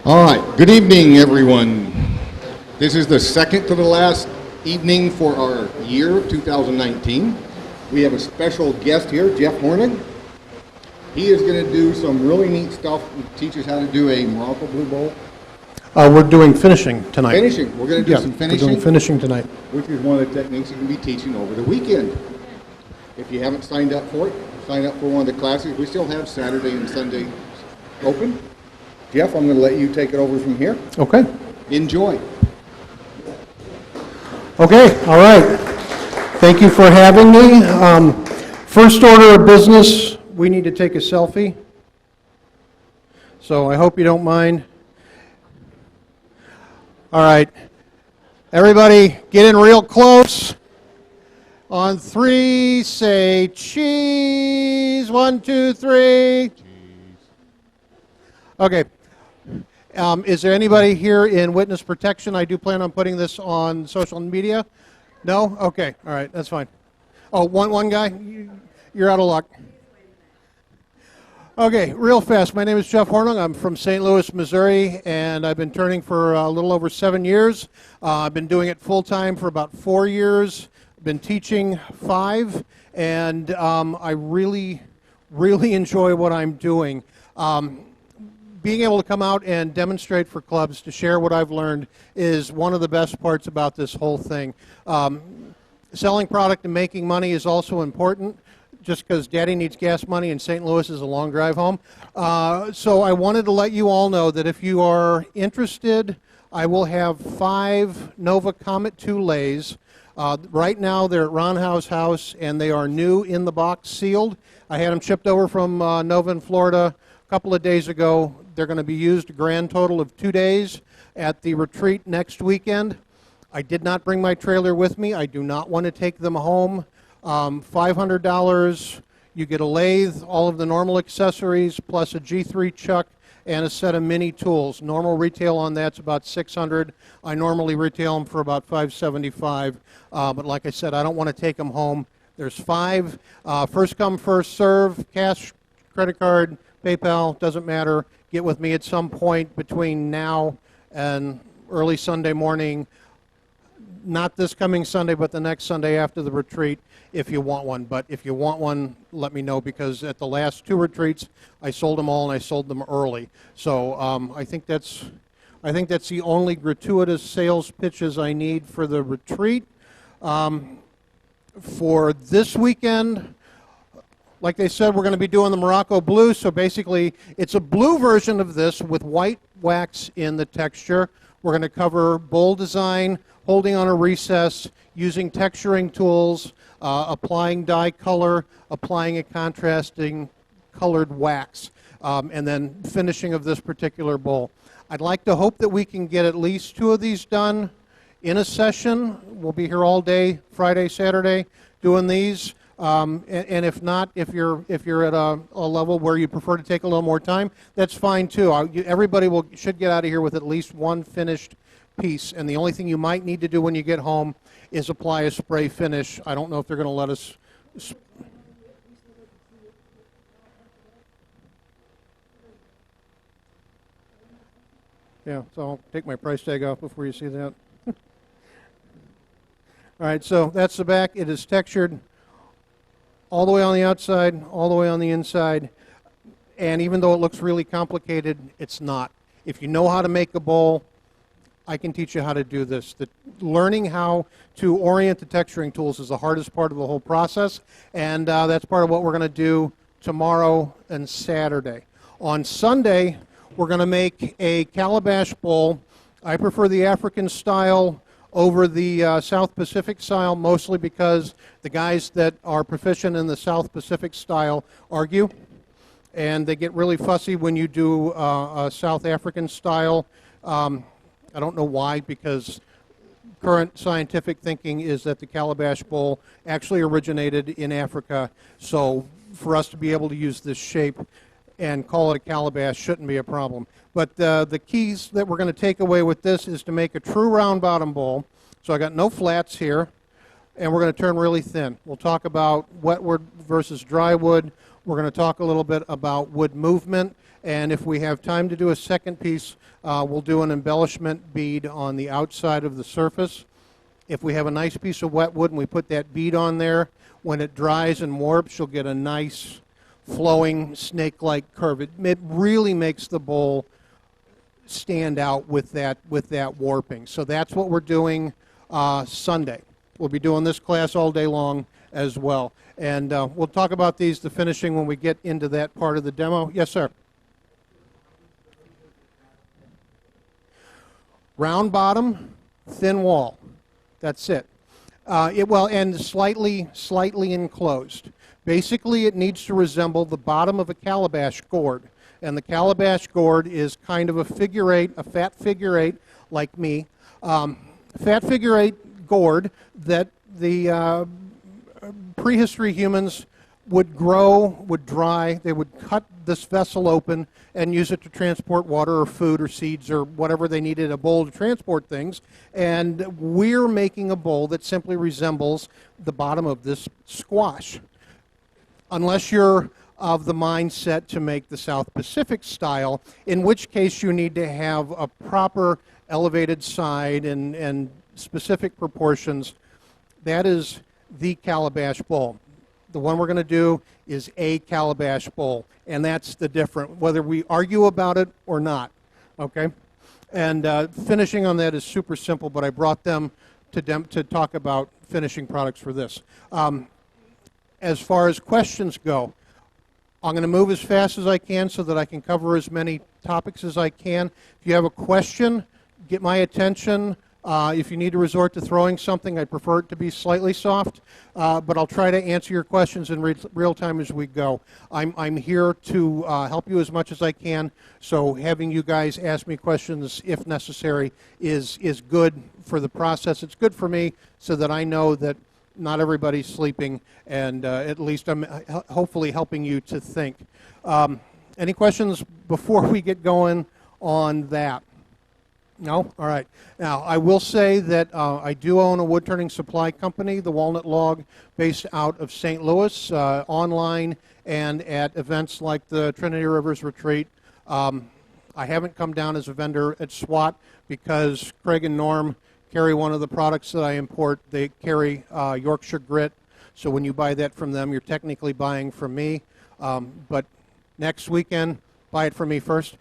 All right, good evening, everyone. This is the second to the last evening for our year of 2019. We have a special guest here, Jeff Hornung. He is going to do some really neat stuff and teach us how to do a Morocco Blue Bowl. We're doing finishing tonight. Finishing. We're going to do some finishing. We're doing finishing tonight. Which is one of the techniques you're going to be teaching over the weekend. If you haven't signed up for it, sign up for one of the classes. We still have Saturday and Sunday open. Jeff, I'm going to let you take it over from here. Okay. Enjoy. Okay, all right. Thank you for having me. First order of business, we need to take a selfie. So I hope you don't mind. All right. Everybody get in real close. On three, say cheese. 1, 2, 3. Cheese. Okay. Is there anybody here in witness protection? I do plan on putting this on social media. No? Okay. All right. That's fine. Oh, one guy? You're out of luck. Okay, real fast. My name is Jeff Hornung. I'm from St. Louis, Missouri, and I've been turning for a little over 7 years. I've been doing it full-time for about 4 years. Been teaching 5, and I really enjoy what I'm doing. Being able to come out and demonstrate for clubs to share what I've learned is one of the best parts about this whole thing. Selling product and making money is also important, just because Daddy needs gas money and St. Louis is a long drive home. So I wanted to let you all know that if you are interested, I will have 5 Nova Comet 2 lathes. Right now they're at Ron Howe's house and they are new in the box, sealed. I had them shipped over from Nova in Florida a couple of days ago. They're going to be used a grand total of 2 days at the retreat next weekend. I did not bring my trailer with me. I do not want to take them home. $500, you get a lathe, all of the normal accessories, plus a G3 chuck and a set of mini tools. Normal retail on that's about $600. I normally retail them for about $575. But like I said, I don't want to take them home. There's 5. First come, first serve, cash, credit card, PayPal, doesn't matter. Get with me at some point between now and early Sunday morning. Not this coming Sunday, but the next Sunday after the retreat if you want one. But if you want one, let me know, because at the last 2 retreats, I sold them all and I sold them early. So I think that's the only gratuitous sales pitches I need for the retreat. For this weekend, like they said, we're going to be doing the Morocco Blue. So basically, it's a blue version of this with white wax in the texture. We're going to cover bowl design, holding on a recess, using texturing tools, applying dye color, applying a contrasting colored wax, and then finishing of this particular bowl. I'd like to hope that we can get at least 2 of these done in a session. We'll be here all day, Friday, Saturday, doing these. And if not, if you're at a level where you prefer to take a little more time, that's fine too. Everybody should get out of here with at least 1 finished piece, and the only thing you might need to do when you get home is apply a spray finish. I don't know if they're going to let us. Yeah, so I'll take my price tag off before you see that. All right, so that's the back. It is textured all the way on the outside, all the way on the inside, and even though it looks really complicated, it's not. If you know how to make a bowl, I can teach you how to do this. Learning how to orient the texturing tools is the hardest part of the whole process, and that's part of what we're going to do tomorrow and Saturday. On Sunday, we're going to make a calabash bowl. I prefer the African style over the South Pacific style, mostly because the guys that are proficient in the South Pacific style argue, and they get really fussy when you do a South African style. I don't know why, because current scientific thinking is that the calabash bowl actually originated in Africa. So for us to be able to use this shape and call it a calabash shouldn't be a problem. But the keys that we're going to take away with this is to make a true round bottom bowl. So I got no flats here, and we're going to turn really thin. We'll talk about wet wood versus dry wood, We're going to talk a little bit about wood movement, and if we have time to do a second piece, we'll do an embellishment bead on the outside of the surface. If we have a nice piece of wet wood and we put that bead on there, when it dries and warps, you'll get a nice flowing snake-like curve. It really makes the bowl stand out with that warping. So that's what we're doing Sunday. We'll be doing this class all day long as well. And we'll talk about the finishing, when we get into that part of the demo. Yes, sir. Round bottom, thin wall. That's it. And slightly enclosed. Basically, it needs to resemble the bottom of a calabash gourd. And the calabash gourd is kind of a figure eight, a fat figure eight, like me. Fat figure eight gourd that the prehistory humans would grow, would dry. They would cut this vessel open and use it to transport water or food or seeds or whatever they needed, a bowl to transport things. And we're making a bowl that simply resembles the bottom of this squash. Unless you're of the mindset to make the South Pacific style, in which case you need to have a proper elevated side and specific proportions. That is the calabash bowl. The one we're going to do is a calabash bowl, and that's the different, whether we argue about it or not, okay? And finishing on that is super simple, but I brought them to talk about finishing products for this. As far as questions go, I'm going to move as fast as I can so that I can cover as many topics as I can. If you have a question, get my attention. If you need to resort to throwing something, I'd prefer it to be slightly soft, but I'll try to answer your questions in real time as we go. I'm here to help you as much as I can, so having you guys ask me questions if necessary is good for the process. It's good for me so that I know that not everybody's sleeping, and at least I'm hopefully helping you to think. Any questions before we get going on that? No? All right. Now, I will say that I do own a wood turning supply company, the Walnut Log, based out of St. Louis, online and at events like the Trinity Rivers Retreat. I haven't come down as a vendor at SWAT because Craig and Norm carry one of the products that I import. They carry Yorkshire Grit, so when you buy that from them, you're technically buying from me. But next weekend, buy it from me first,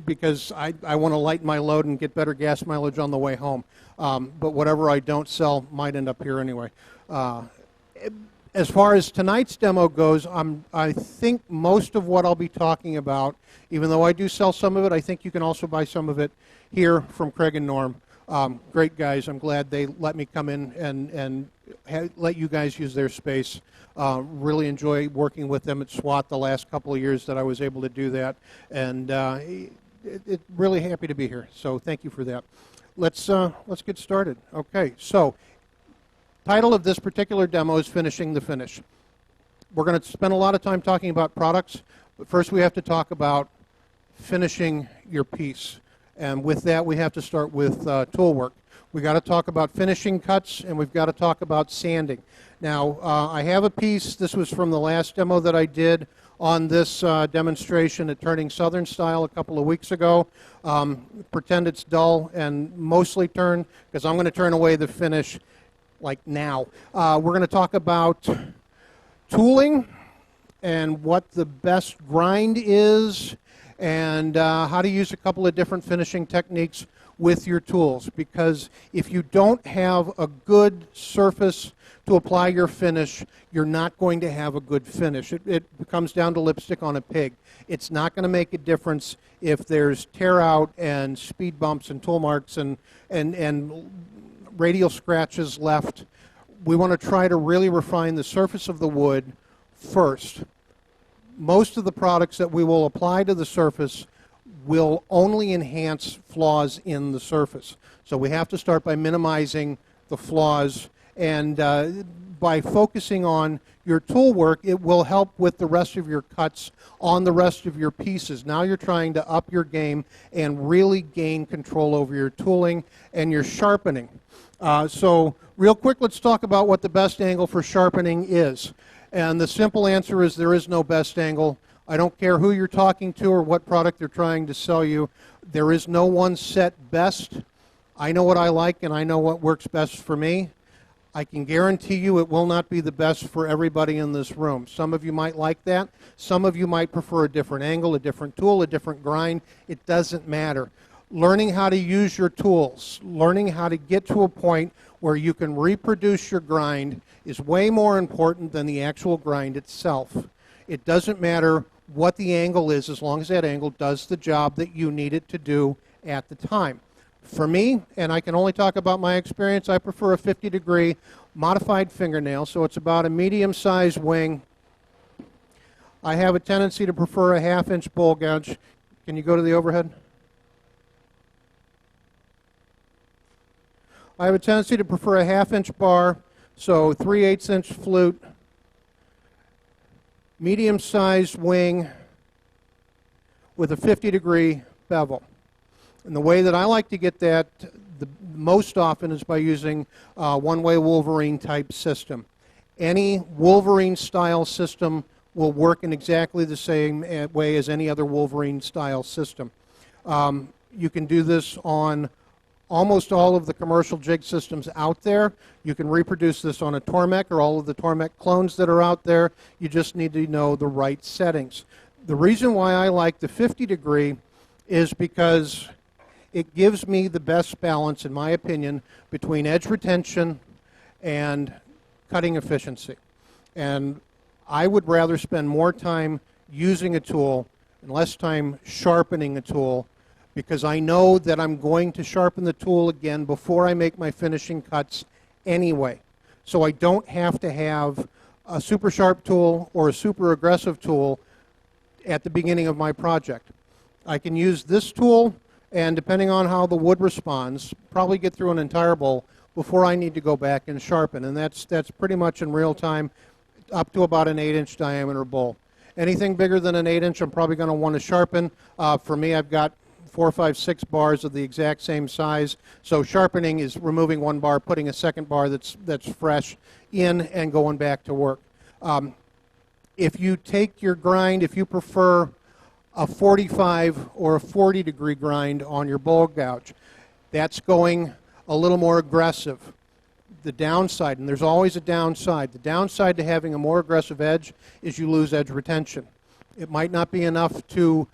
because I want to lighten my load and get better gas mileage on the way home. But whatever I don't sell might end up here anyway. As far as tonight's demo goes, I think most of what I'll be talking about, even though I do sell some of it, I think you can also buy some of it here from Craig and Norm. Great guys. I'm glad they let me come in and let you guys use their space. Really enjoy working with them at SWAT the last couple of years that I was able to do that, and really happy to be here. So thank you for that. Let's get started. Okay. So title of this particular demo is Finishing the Finish. We're going to spend a lot of time talking about products, but first we have to talk about finishing your piece. And with that, we have to start with tool work. We've got to talk about finishing cuts, and we've got to talk about sanding. Now, I have a piece. This was from the last demo that I did on this demonstration at Turning Southern Style a couple of weeks ago. Pretend it's dull and mostly turn, because I'm going to turn away the finish like now. We're going to talk about tooling and what the best grind is, and how to use a couple of different finishing techniques with your tools, because if you don't have a good surface to apply your finish, you're not going to have a good finish. It comes down to lipstick on a pig. It's not going to make a difference if there's tear out and speed bumps and tool marks and radial scratches left. We want to try to really refine the surface of the wood first. Most of the products that we will apply to the surface will only enhance flaws in the surface. So we have to start by minimizing the flaws, and by focusing on your tool work, it will help with the rest of your cuts on the rest of your pieces. Now you're trying to up your game and really gain control over your tooling and your sharpening. So real quick, let's talk about what the best angle for sharpening is. And the simple answer is there is no best angle. I don't care who you're talking to or what product they're trying to sell you. There is no one set best. I know what I like and I know what works best for me. I can guarantee you it will not be the best for everybody in this room. Some of you might like that. Some of you might prefer a different angle, a different tool, a different grind. It doesn't matter. Learning how to use your tools, learning how to get to a point where you can reproduce your grind is way more important than the actual grind itself. It doesn't matter what the angle is as long as that angle does the job that you need it to do at the time. For me, and I can only talk about my experience, I prefer a 50-degree modified fingernail, so it's about a medium-sized wing. I have a tendency to prefer a half-inch bowl gouge. Can you go to the overhead? I have a tendency to prefer a half-inch bar, so 3/8-inch flute, medium-sized wing with a 50-degree bevel. And the way that I like to get that the most often is by using one-way Wolverine type system. Any Wolverine style system will work in exactly the same way as any other Wolverine style system. You can do this on almost all of the commercial jig systems out there. You can reproduce this on a Tormek or all of the Tormek clones that are out there. You just need to know the right settings. The reason why I like the 50-degree is because it gives me the best balance, in my opinion, between edge retention and cutting efficiency. And I would rather spend more time using a tool and less time sharpening a tool, because I know that I'm going to sharpen the tool again before I make my finishing cuts anyway. So I don't have to have a super sharp tool or a super aggressive tool at the beginning of my project. I can use this tool, and depending on how the wood responds, probably get through an entire bowl before I need to go back and sharpen. And that's pretty much in real time, up to about an 8-inch diameter bowl. Anything bigger than an 8-inch, I'm probably going to want to sharpen. For me, I've got 4, 5, 6 bars of the exact same size. So sharpening is removing one bar, putting a second bar that's fresh in, and going back to work. If you take your grind, if you prefer a 45 or a 40-degree grind on your bowl gouge, that's going a little more aggressive. The downside, and there's always a downside, the downside to having a more aggressive edge is you lose edge retention. It might not be enough to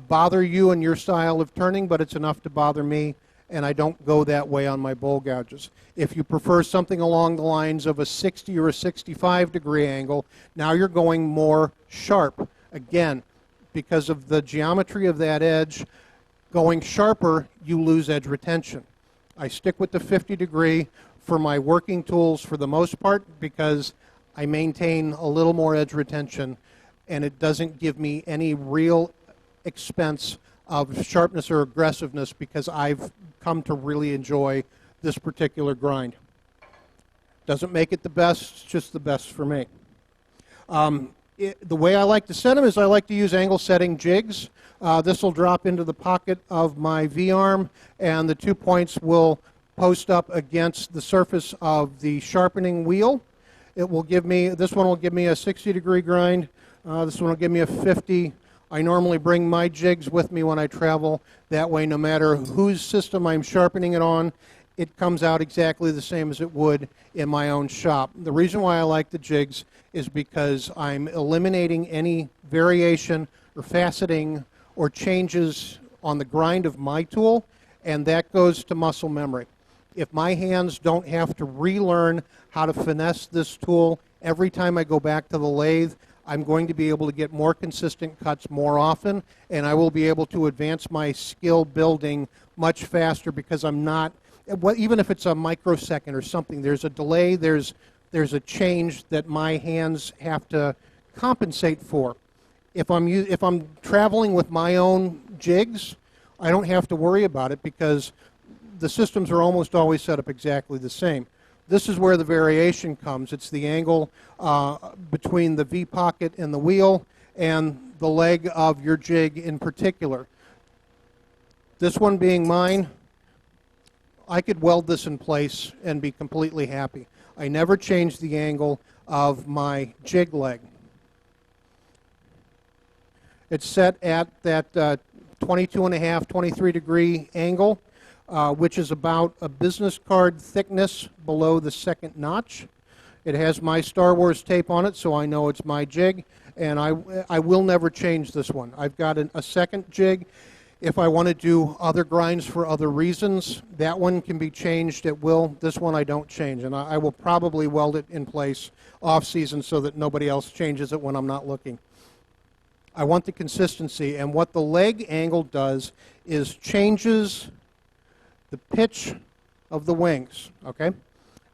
bother you and your style of turning, but it's enough to bother me, and I don't go that way on my bowl gouges. If you prefer something along the lines of a 60 or a 65-degree angle, now you're going more sharp. Again, because of the geometry of that edge, going sharper, you lose edge retention. I stick with the 50-degree for my working tools for the most part because I maintain a little more edge retention, and it doesn't give me any real expense of sharpness or aggressiveness because I've come to really enjoy this particular grind. Doesn't make it the best, it's just the best for me. The way I like to set them is I like to use angle setting jigs. This will drop into the pocket of my V-arm, and the 2 points will post up against the surface of the sharpening wheel. It will give me, this one will give me a 60-degree grind. This one will give me a 50. I normally bring my jigs with me when I travel. That way, no matter whose system I'm sharpening it on, it comes out exactly the same as it would in my own shop. The reason why I like the jigs is because I'm eliminating any variation or faceting or changes on the grind of my tool, and that goes to muscle memory. If my hands don't have to relearn how to finesse this tool every time I go back to the lathe, I'm going to be able to get more consistent cuts more often, and I will be able to advance my skill building much faster because I'm not, even if it's a microsecond or something, there's a delay, there's a change that my hands have to compensate for. If I'm traveling with my own jigs, I don't have to worry about it because the systems are almost always set up exactly the same. This is where the variation comes. It's the angle between the V pocket and the wheel and the leg of your jig in particular. This one being mine, I could weld this in place and be completely happy. I never change the angle. of my jig leg. It's set at that 22.5, 23 degree angle, which is about a business card thickness below the second notch. It has my Star Wars tape on it, so I know it's my jig, and I will never change this one. I've got a second jig. If I want to do other grinds for other reasons, that one can be changed at will. This one I don't change, and I will probably weld it in place off-season so that nobody else changes it when I'm not looking. I want the consistency, and what the leg angle does is changes the pitch of the wings, okay?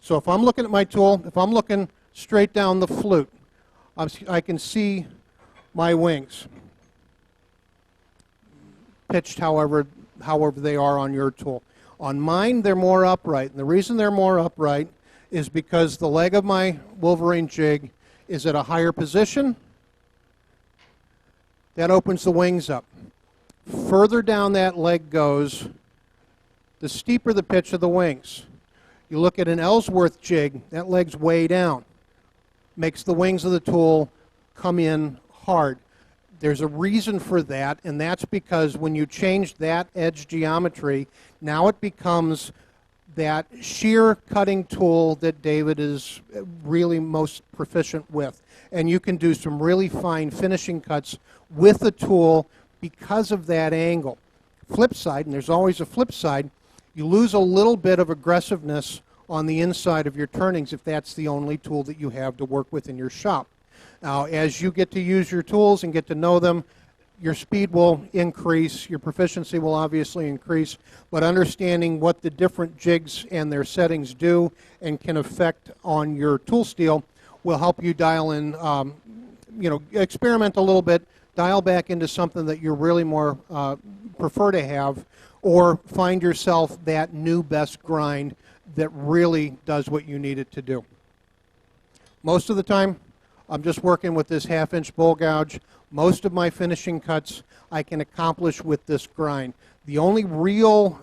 So if I'm looking at my tool, if I'm looking straight down the flute, I can see my wings pitched however they are on your tool. On mine, they're more upright, and the reason they're more upright is because the leg of my Wolverine jig is at a higher position. That opens the wings up. Further down that leg goes, the steeper the pitch of the wings. You look at an Ellsworth jig, that leg's way down. Makes the wings of the tool come in hard. There's a reason for that, and that's because when you change that edge geometry, now it becomes that shear cutting tool that David is really most proficient with. And you can do some really fine finishing cuts with the tool because of that angle. Flip side, and there's always a flip side, you lose a little bit of aggressiveness on the inside of your turnings if that's the only tool that you have to work with in your shop. Now, as you get to use your tools and get to know them, your speed will increase, your proficiency will obviously increase, but understanding what the different jigs and their settings do and can affect on your tool steel will help you dial in, experiment a little bit, dial back into something that you really more prefer to have, or find yourself that new best grind that really does what you need it to do. Most of the time, I'm just working with this 1/2-inch bowl gouge. Most of my finishing cuts I can accomplish with this grind. The only real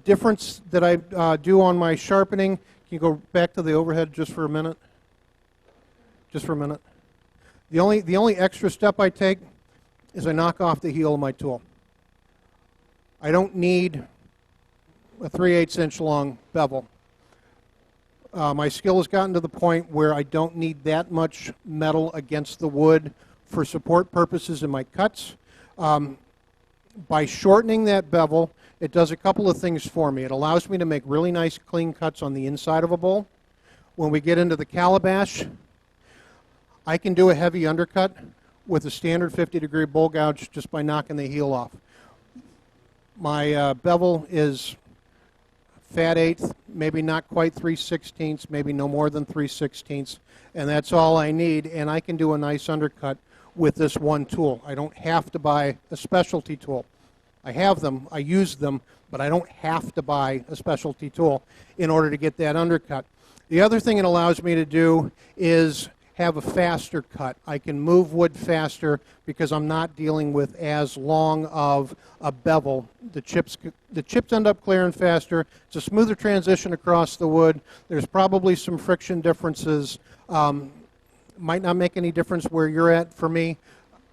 difference that I do on my sharpening, can you go back to the overhead just for a minute? Just for a minute. The only extra step I take is I knock off the heel of my tool. I don't need a 3/8 inch long bevel. My skill has gotten to the point where I don't need that much metal against the wood for support purposes in my cuts. By shortening that bevel, it does a couple of things for me. It allows me to make really nice clean cuts on the inside of a bowl. When we get into the calabash, I can do a heavy undercut with a standard 50-degree bowl gouge just by knocking the heel off. My bevel is fat eighth, maybe not quite 3/16, maybe no more than 3/16, and that's all I need, and I can do a nice undercut with this one tool. I don't have to buy a specialty tool. I have them, I use them, but I don't have to buy a specialty tool in order to get that undercut. The other thing it allows me to do is have a faster cut. I can move wood faster because I'm not dealing with as long of a bevel. The chips end up clearing faster. It's a smoother transition across the wood. There's probably some friction differences. Might not make any difference where you're at. For me,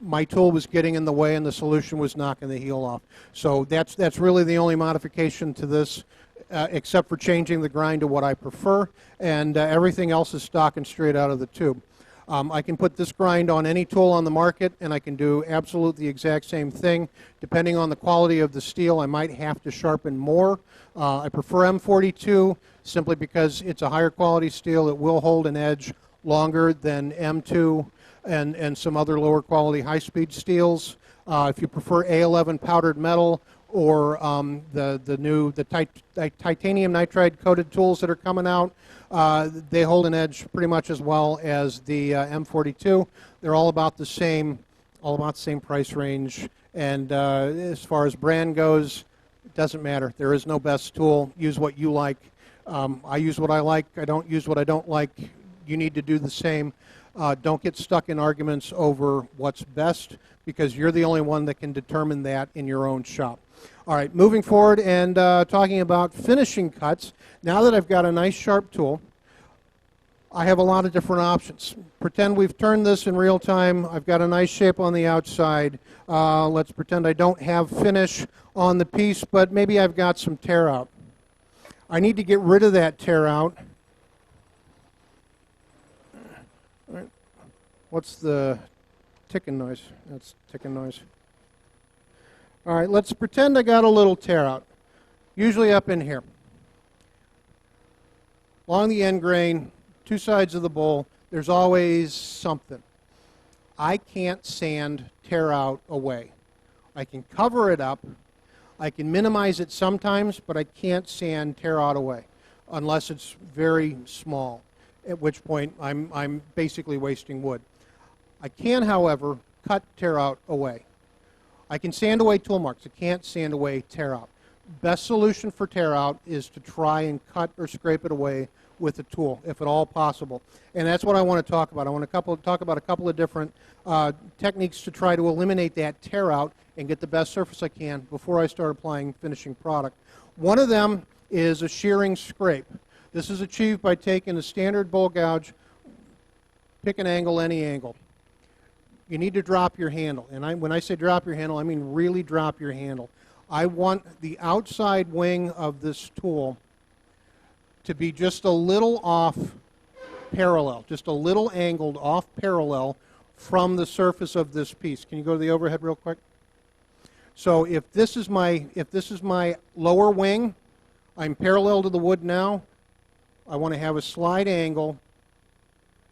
my tool was getting in the way and the solution was knocking the heel off. So that's really the only modification to this, except for changing the grind to what I prefer, and everything else is stock and straight out of the tube. I can put this grind on any tool on the market, and I can do absolutely the exact same thing. Depending on the quality of the steel, I might have to sharpen more. I prefer M42 simply because it's a higher quality steel. It will hold an edge longer than M2 and some other lower quality high-speed steels. If you prefer A11 powdered metal or the titanium nitride coated tools that are coming out, they hold an edge pretty much as well as the M42. They're all about the same price range. And as far as brand goes, it doesn't matter. There is no best tool. Use what you like. I use what I like. I don't use what I don't like. You need to do the same. Don't get stuck in arguments over what's best, because you're the only one that can determine that in your own shop. All right, moving forward and talking about finishing cuts. Now that I've got a nice sharp tool, I have a lot of different options. Pretend we've turned this in real time. I've got a nice shape on the outside. Let's pretend I don't have finish on the piece, but maybe I've got some tear out. I need to get rid of that tear out. All right. What's the ticking noise? That's ticking noise. All right, let's pretend I got a little tear out, usually up in here. Along the end grain, two sides of the bowl, there's always something. I can't sand tear out away. I can cover it up. I can minimize it sometimes, but I can't sand tear out away unless it's very small, at which point I'm basically wasting wood. I can, however, cut tear out away. I can sand away tool marks. I can't sand away tear out. Best solution for tear out is to try and cut or scrape it away with a tool, if at all possible. And that's what I want to talk about. I want to talk about a couple of different techniques to try to eliminate that tear out and get the best surface I can before I start applying finishing product. One of them is a shearing scrape. This is achieved by taking a standard bowl gouge, pick an angle, any angle. You need to drop your handle. And when I say drop your handle, I mean really drop your handle. I want the outside wing of this tool to be just a little off parallel, just a little angled off parallel from the surface of this piece. Can you go to the overhead real quick? So if this is my lower wing, I'm parallel to the wood now. I want to have a slight angle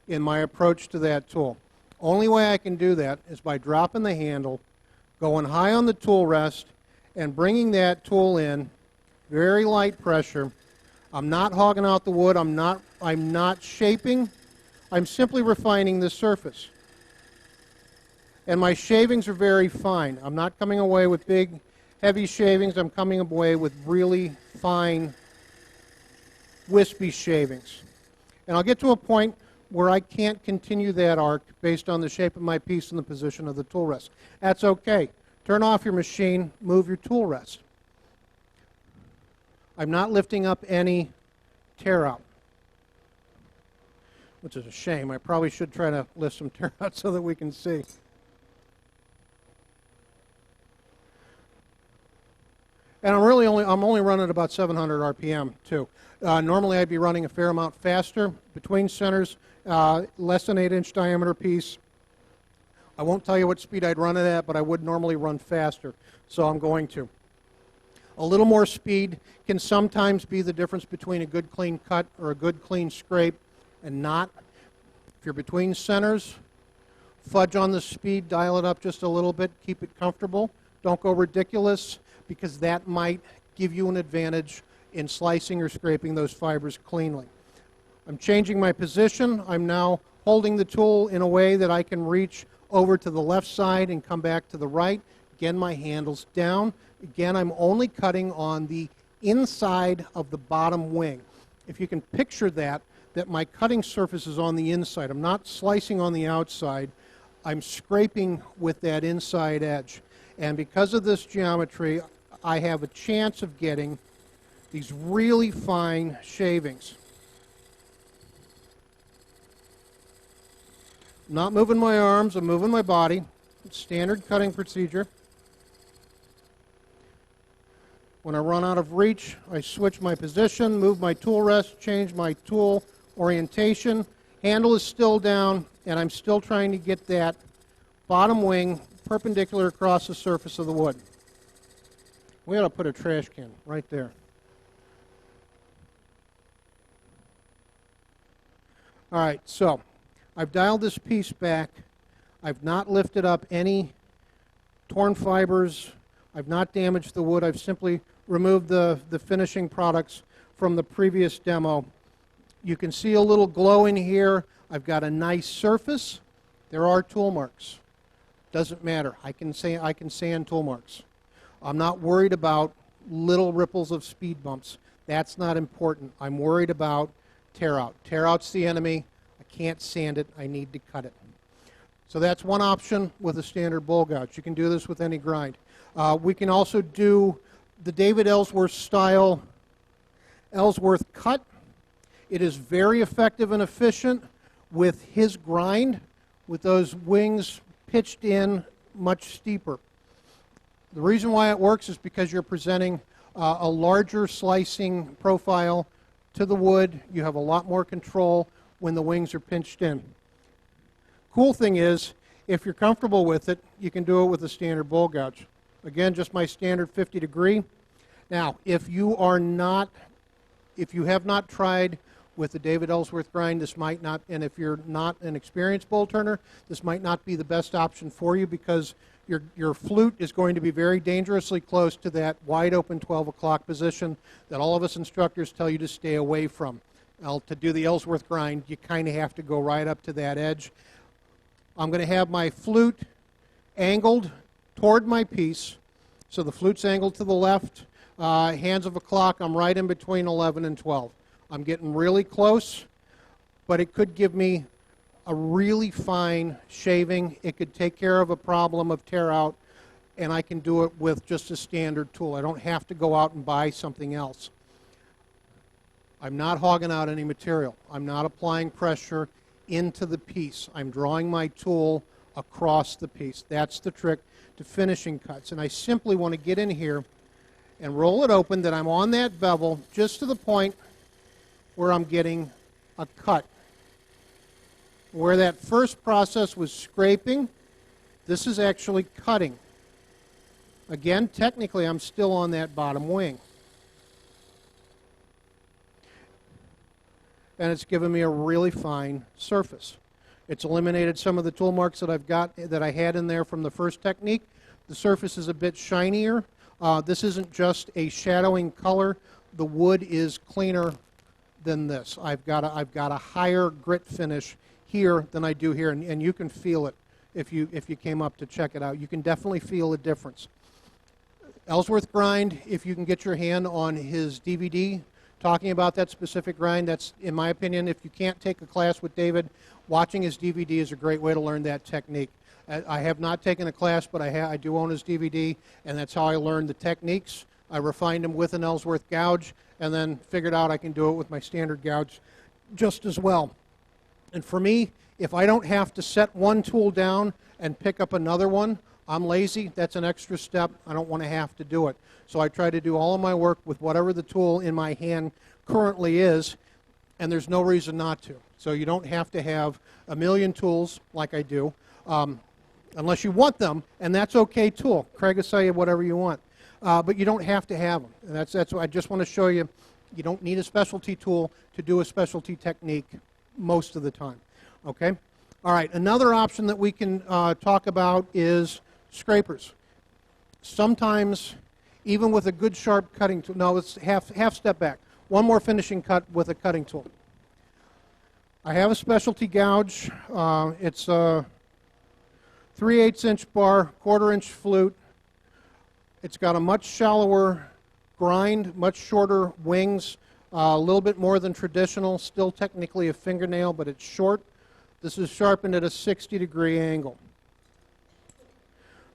in my approach to that tool. Only way I can do that is by dropping the handle, going high on the tool rest, and bringing that tool in, very light pressure. I'm not hogging out the wood. I'm not shaping. I'm simply refining the surface. And my shavings are very fine. I'm not coming away with big, heavy shavings. I'm coming away with really fine, wispy shavings. And I'll get to a point where I can't continue that arc based on the shape of my piece and the position of the tool rest. That's okay. Turn off your machine, move your tool rest. I'm not lifting up any tear out, which is a shame. I probably should try to lift some tear out so that we can see. And I'm only running about 700 RPM too. Normally I'd be running a fair amount faster. Between centers, less than 8-inch diameter piece. I won't tell you what speed I'd run it at, but I would normally run faster, so I'm going to. A little more speed can sometimes be the difference between a good clean cut or a good clean scrape and not. If you're between centers, fudge on the speed, dial it up just a little bit, keep it comfortable. Don't go ridiculous, because that might give you an advantage in slicing or scraping those fibers cleanly. I'm changing my position. I'm now holding the tool in a way that I can reach over to the left side and come back to the right. Again, my handle's down. Again, I'm only cutting on the inside of the bottom wing. If you can picture that my cutting surface is on the inside. I'm not slicing on the outside. I'm scraping with that inside edge. And because of this geometry, I have a chance of getting these really fine shavings. I'm not moving my arms, I'm moving my body. It's standard cutting procedure. When I run out of reach, I switch my position, move my tool rest, change my tool orientation. Handle is still down, and I'm still trying to get that bottom wing perpendicular across the surface of the wood. We ought to put a trash can right there. All right, so I've dialed this piece back. I've not lifted up any torn fibers. I've not damaged the wood. I've simply removed the finishing products from the previous demo. You can see a little glow in here. I've got a nice surface. There are tool marks. Doesn't matter. I can sand tool marks. I'm not worried about little ripples of speed bumps. That's not important. I'm worried about tear out. Tear out's the enemy. I can't sand it. I need to cut it. So that's one option with a standard bowl gouge. You can do this with any grind. We can also do the David Ellsworth style Ellsworth cut. It is very effective and efficient with his grind, with those wings pitched in much steeper. The reason why it works is because you're presenting a larger slicing profile to the wood. You have a lot more control when the wings are pinched in. Cool thing is, if you're comfortable with it, you can do it with a standard bowl gouge. Again, just my standard 50 degree. Now, if you have not tried with the David Ellsworth grind, this might not, and if you're not an experienced bowl turner, this might not be the best option for you, because your flute is going to be very dangerously close to that wide open 12 o'clock position that all of us instructors tell you to stay away from. Now, to do the Ellsworth grind, you kind of have to go right up to that edge. I'm going to have my flute angled toward my piece, so the flute's angled to the left. Hands of a clock, I'm right in between 11 and 12. I'm getting really close, but it could give me a really fine shaving. It could take care of a problem of tear out, and I can do it with just a standard tool. I don't have to go out and buy something else. I'm not hogging out any material. I'm not applying pressure into the piece. I'm drawing my tool across the piece. That's the trick to finishing cuts. And I simply want to get in here and roll it open, that I'm on that bevel just to the point where I'm getting a cut. Where that first process was scraping, this is actually cutting. Again, technically, I'm still on that bottom wing. And it's given me a really fine surface. It's eliminated some of the tool marks that I had in there from the first technique. The surface is a bit shinier. This isn't just a shadowing color. The wood is cleaner than this. I've got a higher grit finish here than I do here, and you can feel it if you came up to check it out. You can definitely feel a difference. Ellsworth grind, if you can get your hand on his DVD talking about that specific grind, that's, in my opinion, if you can't take a class with David, watching his DVD is a great way to learn that technique. I have not taken a class, but I do own his DVD, and that's how I learned the techniques. I refined them with an Ellsworth gouge, and then figured out I can do it with my standard gouge just as well. And for me, if I don't have to set one tool down and pick up another one, I'm lazy. That's an extra step. I don't want to have to do it. So I try to do all of my work with whatever the tool in my hand currently is, and there's no reason not to. So you don't have to have a million tools like I do, unless you want them, and that's okay too. Craig will say whatever you want. But you don't have to have them. And that's what I just want to show you. You don't need a specialty tool to do a specialty technique most of the time. Okay? All right, another option that we can talk about is scrapers. Sometimes, even with a good sharp cutting tool, no, it's half step back. One more finishing cut with a cutting tool. I have a specialty gouge. It's a 3/8 inch bar, 1/4 inch flute. It's got a much shallower grind, much shorter wings, a little bit more than traditional, still technically a fingernail, but it's short. This is sharpened at a 60-degree angle.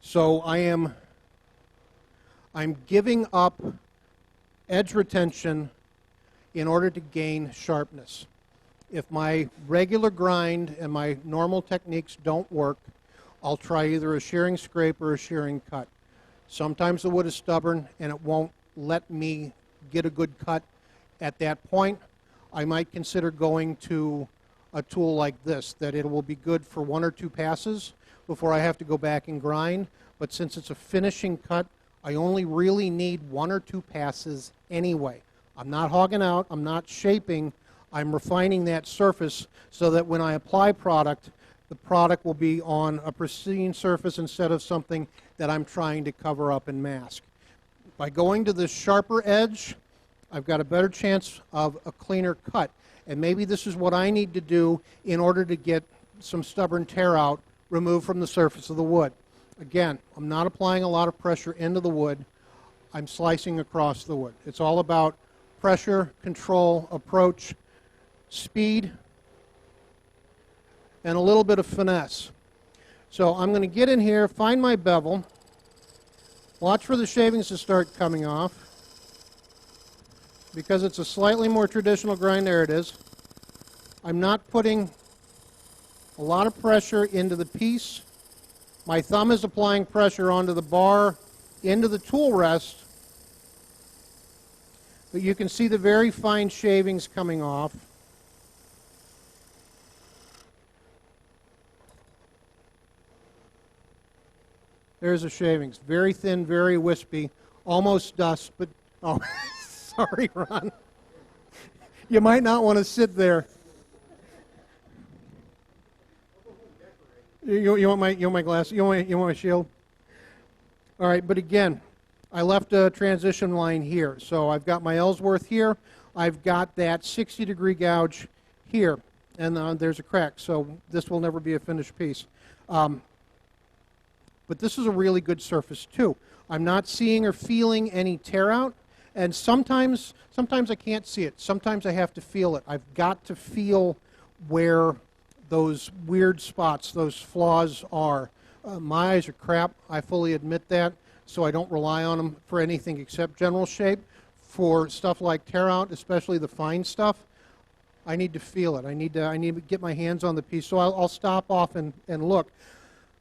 So I'm giving up edge retention in order to gain sharpness. If my regular grind and my normal techniques don't work, I'll try either a shearing scrape or a shearing cut. Sometimes the wood is stubborn and it won't let me get a good cut at that point. I might consider going to a tool like this, that it will be good for 1 or 2 passes before I have to go back and grind. But since it's a finishing cut, I only really need 1 or 2 passes anyway. I'm not hogging out, I'm not shaping, I'm refining that surface so that when I apply product, the product will be on a pristine surface instead of something that I'm trying to cover up and mask. By going to the sharper edge, I've got a better chance of a cleaner cut. And maybe this is what I need to do in order to get some stubborn tear out removed from the surface of the wood. Again, I'm not applying a lot of pressure into the wood. I'm slicing across the wood. It's all about pressure, control, approach, speed, and a little bit of finesse. So I'm going to get in here, find my bevel, watch for the shavings to start coming off. Because it's a slightly more traditional grind, there it is. I'm not putting a lot of pressure into the piece. My thumb is applying pressure onto the bar, into the tool rest, but you can see the very fine shavings coming off. There's the shavings. Very thin, very wispy, almost dust, but, oh, sorry, Ron. You might not want to sit there. You want my glasses? You want my shield? All right, but again, I left a transition line here. So I've got my Ellsworth here. I've got that 60-degree gouge here. And there's a crack, so this will never be a finished piece. But this is a really good surface, too. I'm not seeing or feeling any tear out. And sometimes I can't see it. Sometimes I have to feel it. I've got to feel where those weird spots, those flaws are. My eyes are crap. I fully admit that. So I don't rely on them for anything except general shape. For stuff like tear out, especially the fine stuff, I need to feel it. I need to get my hands on the piece. So I'll stop off and look.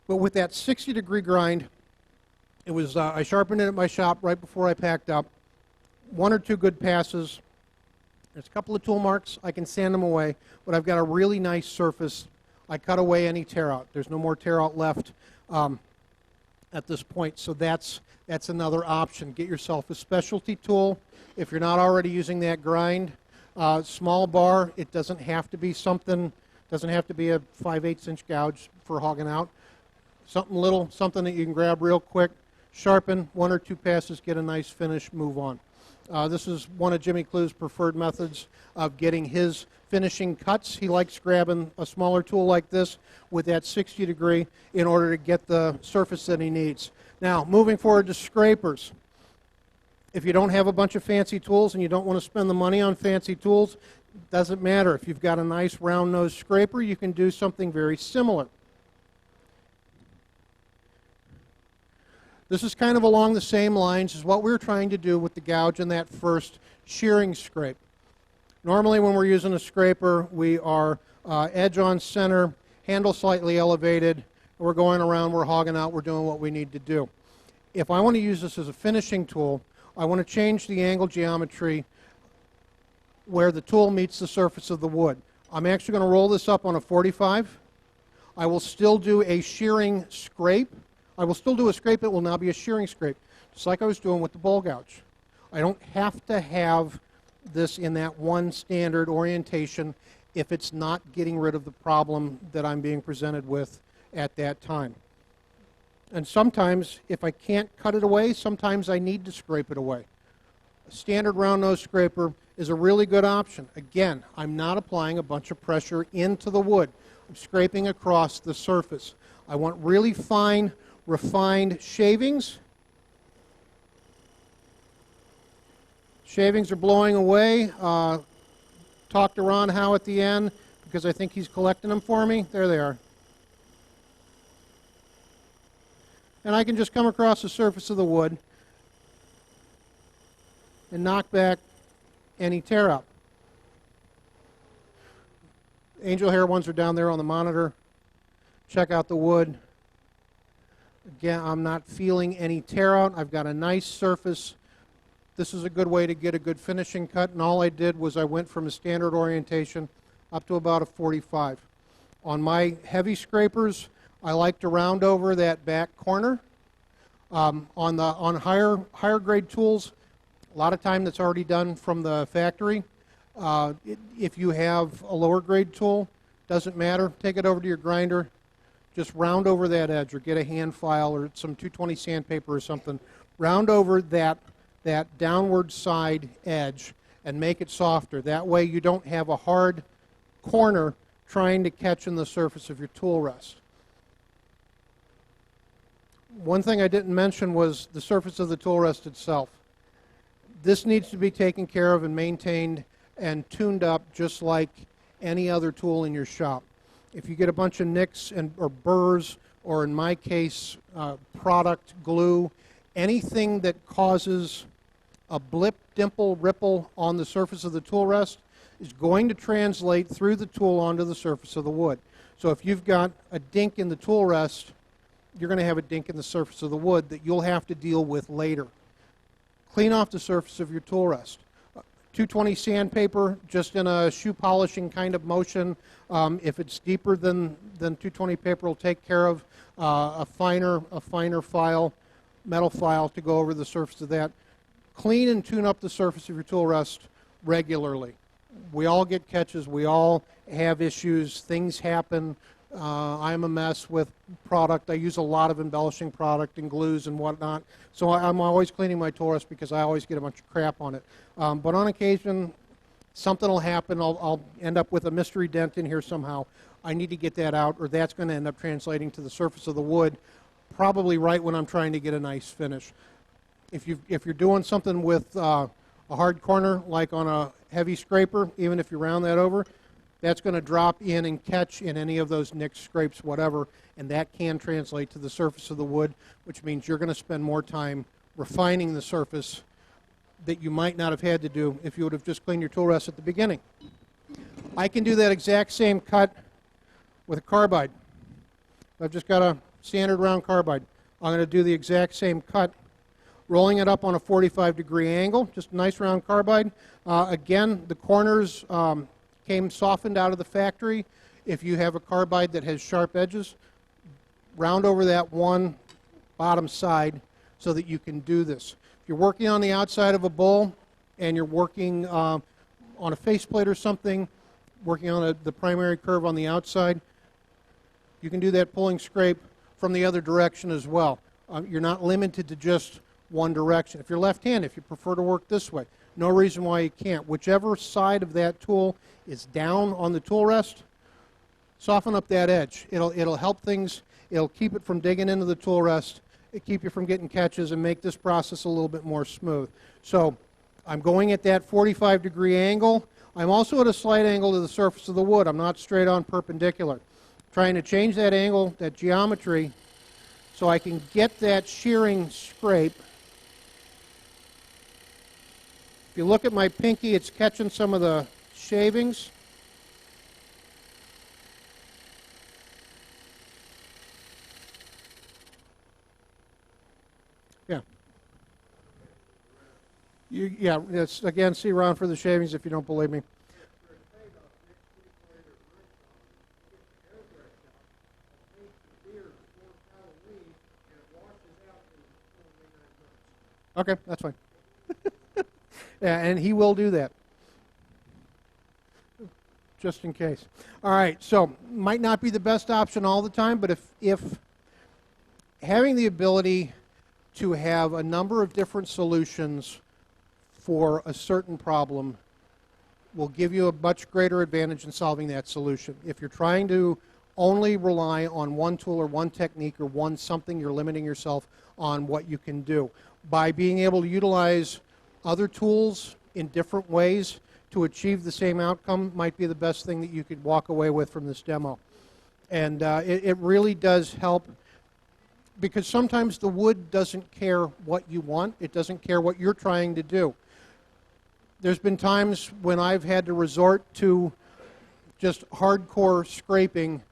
But with that 60-degree grind, it was I sharpened it at my shop right before I packed up. 1 or 2 good passes. There's a couple of tool marks. I can sand them away, but I've got a really nice surface. I cut away any tear out. There's no more tear out left at this point, so that's another option. Get yourself a specialty tool. If you're not already using that grind, small bar, it doesn't have to be something, doesn't have to be a 5/8 inch gouge for hogging out. Something little, something that you can grab real quick, sharpen, 1 or 2 passes, get a nice finish, move on. This is one of Jimmy Clue's preferred methods of getting his finishing cuts. He likes grabbing a smaller tool like this with that 60 degree in order to get the surface that he needs. Now, moving forward to scrapers. If you don't have a bunch of fancy tools and you don't want to spend the money on fancy tools, doesn't matter. If you've got a nice round nose scraper, you can do something very similar. This is kind of along the same lines as what we were trying to do with the gouge in that first shearing scrape. Normally when we're using a scraper, we are edge on center, handle slightly elevated, we're going around, we're hogging out, we're doing what we need to do. If I want to use this as a finishing tool, I want to change the angle geometry where the tool meets the surface of the wood. I'm actually going to roll this up on a 45. I will still do a shearing scrape. I will still do a scrape, it will now be a shearing scrape, just like I was doing with the bowl gouge. I don't have to have this in that one standard orientation if it's not getting rid of the problem that I'm being presented with at that time. And sometimes, if I can't cut it away, sometimes I need to scrape it away. A standard round nose scraper is a really good option. Again, I'm not applying a bunch of pressure into the wood. I'm scraping across the surface. I want really fine, refined shavings. Shavings are blowing away. Talk to Ron Howe at the end because I think he's collecting them for me. There they are. And I can just come across the surface of the wood and knock back any tear up. Angel hair ones are down there on the monitor. Check out the wood. Again, I'm not feeling any tear out. I've got a nice surface. This is a good way to get a good finishing cut, and all I did was I went from a standard orientation up to about a 45. On my heavy scrapers, I like to round over that back corner. On higher grade tools, a lot of time that's already done from the factory. If you have a lower grade tool, doesn't matter. Take it over to your grinder. Just round over that edge, or get a hand file or some 220 sandpaper or something. Round over that downward side edge and make it softer. That way you don't have a hard corner trying to catch in the surface of your tool rest. One thing I didn't mention was the surface of the tool rest itself. This needs to be taken care of and maintained and tuned up just like any other tool in your shop. If you get a bunch of nicks or burrs, or in my case, product, glue, anything that causes a blip, dimple, ripple on the surface of the tool rest, is going to translate through the tool onto the surface of the wood. So if you've got a dink in the tool rest, you're going to have a dink in the surface of the wood that you'll have to deal with later. Clean off the surface of your tool rest. 220 sandpaper, just in a shoe polishing kind of motion. If it's deeper than 220 paper, will take care of a finer file, metal file to go over the surface of that. Clean and tune up the surface of your tool rest regularly. We all get catches. We all have issues. Things happen. I'm a mess with product. I use a lot of embellishing product and glues and whatnot. So I'm always cleaning my tool rest because I always get a bunch of crap on it. But on occasion, something will happen. I'll end up with a mystery dent in here somehow. I need to get that out, or that's going to end up translating to the surface of the wood, probably right when I'm trying to get a nice finish. If you're doing something with a hard corner, like on a heavy scraper, even if you round that over, that's going to drop in and catch in any of those nicks, scrapes, whatever, and that can translate to the surface of the wood, which means you're going to spend more time refining the surface that you might not have had to do if you would have just cleaned your tool rest at the beginning. I can do that exact same cut with a carbide. I've just got a standard round carbide. I'm going to do the exact same cut, rolling it up on a 45-degree angle, just a nice round carbide. Again, the corners came softened out of the factory. If you have a carbide that has sharp edges, round over that one bottom side so that you can do this. If you're working on the outside of a bowl and you're working on a faceplate or something, working on the primary curve on the outside, you can do that pulling scrape from the other direction as well. You're not limited to just one direction. If you're left-handed, if you prefer to work this way, no reason why you can't. Whichever side of that tool is down on the tool rest, soften up that edge. It'll help things. It'll keep it from digging into the tool rest. It'll keep you from getting catches and make this process a little bit more smooth. So I'm going at that 45-degree angle. I'm also at a slight angle to the surface of the wood. I'm not straight on perpendicular. Trying to change that angle, that geometry, so I can get that shearing scrape. If you look at my pinky, it's catching some of the shavings. Yeah. Yeah, it's, again, see around for the shavings if you don't believe me. Okay, that's fine. Yeah, and he will do that, just in case. All right, so might not be the best option all the time, but if having the ability to have a number of different solutions for a certain problem will give you a much greater advantage in solving that solution. If you're trying to only rely on one tool or one technique or one something, you're limiting yourself on what you can do. By being able to utilize other tools in different ways to achieve the same outcome might be the best thing that you could walk away with from this demo. And it really does help, because sometimes the wood doesn't care what you want. It doesn't care what you're trying to do. There's been times when I've had to resort to just hardcore scraping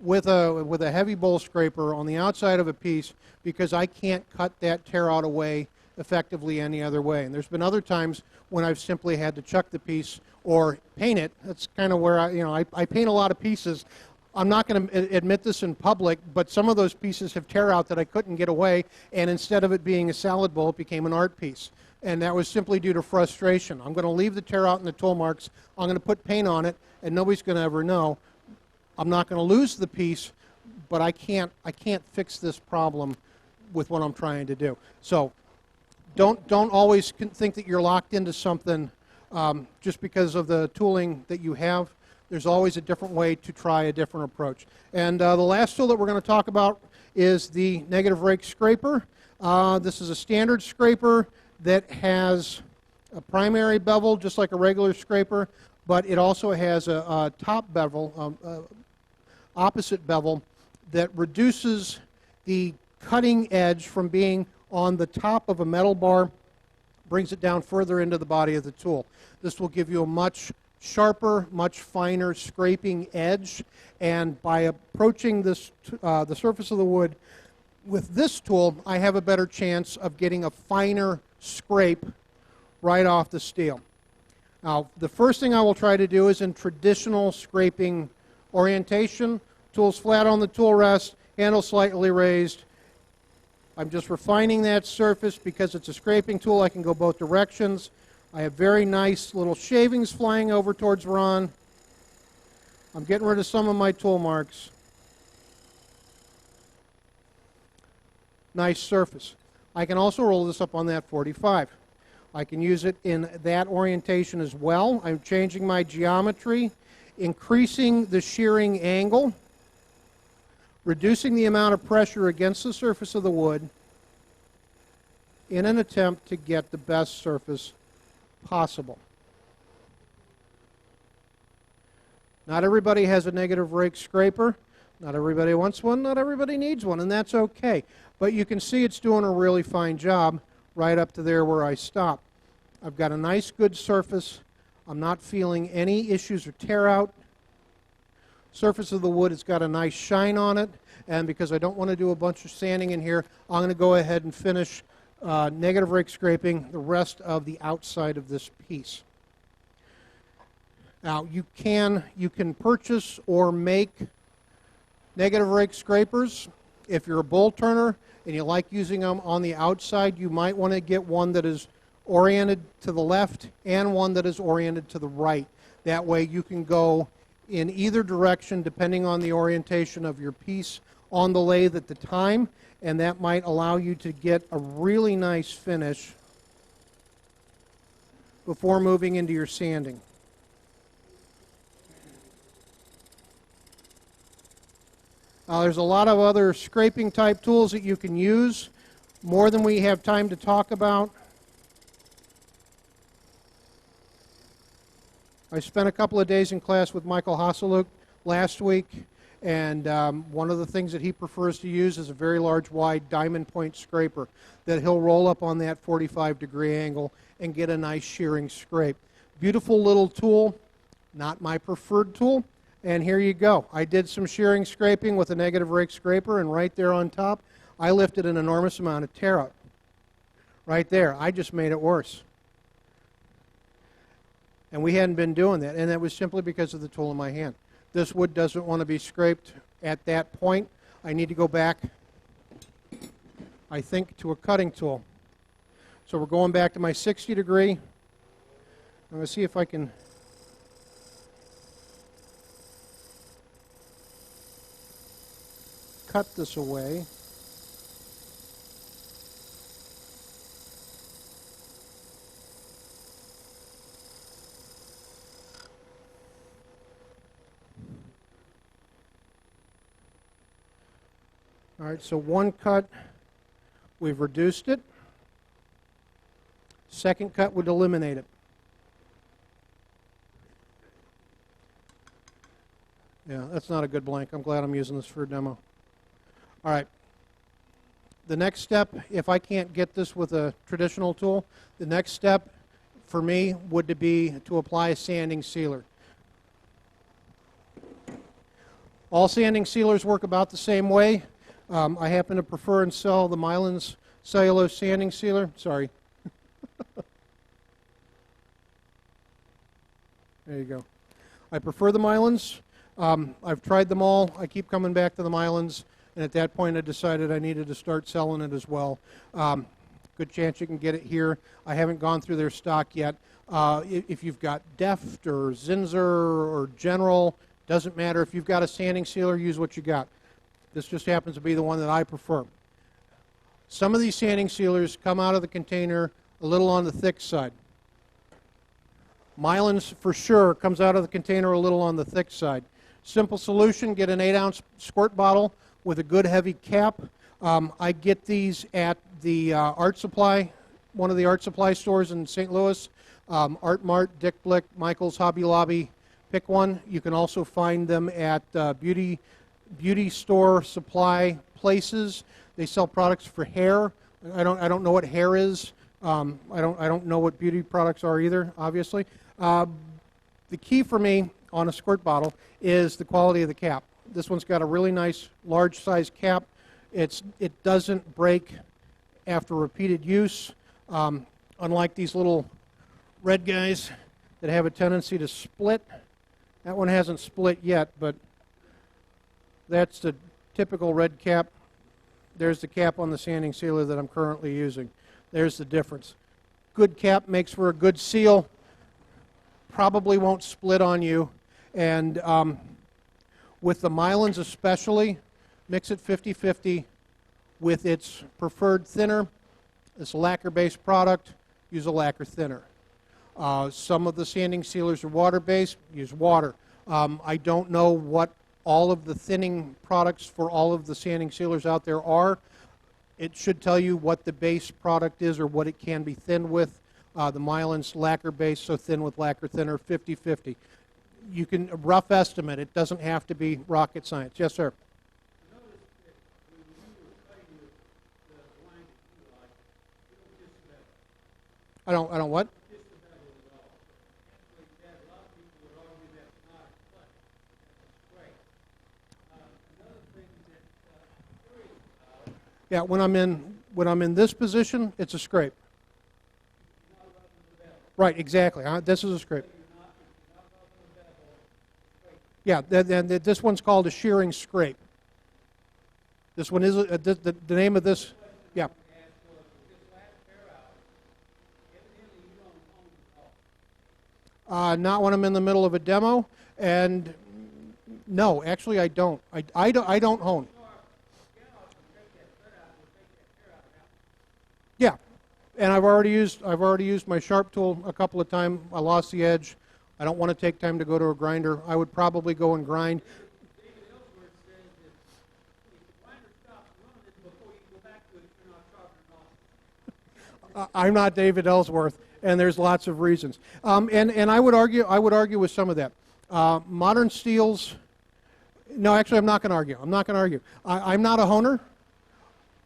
with a heavy bowl scraper on the outside of a piece because I can't cut that tear out away effectively any other way. And there's been other times when I've simply had to chuck the piece or paint it. That's kind of where I paint a lot of pieces. I'm not going to admit this in public, but some of those pieces have tear out that I couldn't get away, and instead of it being a salad bowl, it became an art piece. And that was simply due to frustration. I'm going to leave the tear out in the tool marks. I'm going to put paint on it, and nobody's going to ever know. I'm not going to lose the piece, but I can't fix this problem with what I'm trying to do. So don't always think that you're locked into something just because of the tooling that you have. There's always a different way to try a different approach. And the last tool that we're going to talk about is the negative rake scraper. This is a standard scraper that has a primary bevel, just like a regular scraper, but it also has a top bevel, opposite bevel, that reduces the cutting edge from being on the top of a metal bar, brings it down further into the body of the tool. This will give you a much sharper, much finer scraping edge, and by approaching this the surface of the wood with this tool, I have a better chance of getting a finer scrape right off the steel. Now, the first thing I will try to do is in traditional scraping orientation, tools flat on the tool rest, handle slightly raised. I'm just refining that surface because it's a scraping tool. I can go both directions. I have very nice little shavings flying over towards Ron. I'm getting rid of some of my tool marks. Nice surface. I can also roll this up on that 45. I can use it in that orientation as well. I'm changing my geometry, increasing the shearing angle, reducing the amount of pressure against the surface of the wood in an attempt to get the best surface possible. Not everybody has a negative rake scraper. Not everybody wants one. Not everybody needs one, and that's okay. But you can see it's doing a really fine job right up to there where I stop. I've got a nice, good surface. I'm not feeling any issues or tear out. Surface of the wood has got a nice shine on it, and because I don't want to do a bunch of sanding in here, I'm going to go ahead and finish negative rake scraping the rest of the outside of this piece. Now, you can purchase or make negative rake scrapers. If you're a bowl turner and you like using them on the outside, you might want to get one that is oriented to the left and one that is oriented to the right. That way you can go in either direction depending on the orientation of your piece on the lathe at the time, and that might allow you to get a really nice finish before moving into your sanding. There's a lot of other scraping type tools that you can use, more than we have time to talk about. I spent a couple of days in class with Michael Hasseluk last week, and one of the things that he prefers to use is a very large, wide diamond point scraper that he'll roll up on that 45-degree angle and get a nice shearing scrape. Beautiful little tool, not my preferred tool. And here you go. I did some shearing scraping with a negative rake scraper, and right there on top, I lifted an enormous amount of tear out. Right there. I just made it worse. And we hadn't been doing that, and that was simply because of the tool in my hand. This wood doesn't want to be scraped at that point. I need to go back, I think, to a cutting tool. So we're going back to my 60-degree. I'm going to see if I can cut this away. All right, so one cut, we've reduced it. Second cut would eliminate it. Yeah, that's not a good blank. I'm glad I'm using this for a demo. All right. The next step, if I can't get this with a traditional tool, the next step for me would be to apply a sanding sealer. All sanding sealers work about the same way. I happen to prefer and sell the Mylan's cellulose sanding sealer. Sorry. There you go. I prefer the Mylan's. I've tried them all. I keep coming back to the Mylan's, and at that point I decided I needed to start selling it as well. Good chance you can get it here. I haven't gone through their stock yet. If you've got Deft or Zinsser or General, doesn't matter. If you've got a sanding sealer, use what you got. This just happens to be the one that I prefer. Some of these sanding sealers come out of the container a little on the thick side. Mylan's for sure comes out of the container a little on the thick side. Simple solution, get an 8-ounce squirt bottle with a good heavy cap. I get these at the Art Supply, one of the Art Supply stores in St. Louis. Art Mart, Dick Blick, Michael's, Hobby Lobby, pick one. You can also find them at beauty store supply places. They sell products for hair. I don't know what hair is. I don't know what beauty products are either, obviously. The key for me on a squirt bottle is the quality of the cap. This one's got a really nice large size cap. It doesn't break after repeated use, unlike these little red guys that have a tendency to split. That one hasn't split yet, but that's the typical red cap. There's the cap on the sanding sealer that I'm currently using. There's the difference. Good cap makes for a good seal. Probably won't split on you. And with the Mylans especially, mix it 50-50 with its preferred thinner. It's a lacquer-based product. Use a lacquer thinner. Some of the sanding sealers are water-based. Use water. I don't know what all of the thinning products for all of the sanding sealers out there are. It should tell you what the base product is or what it can be thinned with. The Mylan's lacquer-based, so thin with lacquer thinner, 50-50. You can, a rough estimate. It doesn't have to be rocket science. Yes, sir. I don't what? Yeah, when I'm in this position, it's a scrape. Right, exactly. This is a scrape. Yeah, this one's called a shearing scrape. This one is the name of this. Yeah. Not when I'm in the middle of a demo, and no, actually I don't. I don't hone. Yeah, and I've already used my sharp tool a couple of times. I lost the edge. I don't want to take time to go to a grinder. I would probably go and grind. I'm not David Ellsworth, and there's lots of reasons. And I would argue with some of that. Modern steels. No, actually, I'm not going to argue. I'm not going to argue. I'm not a honer.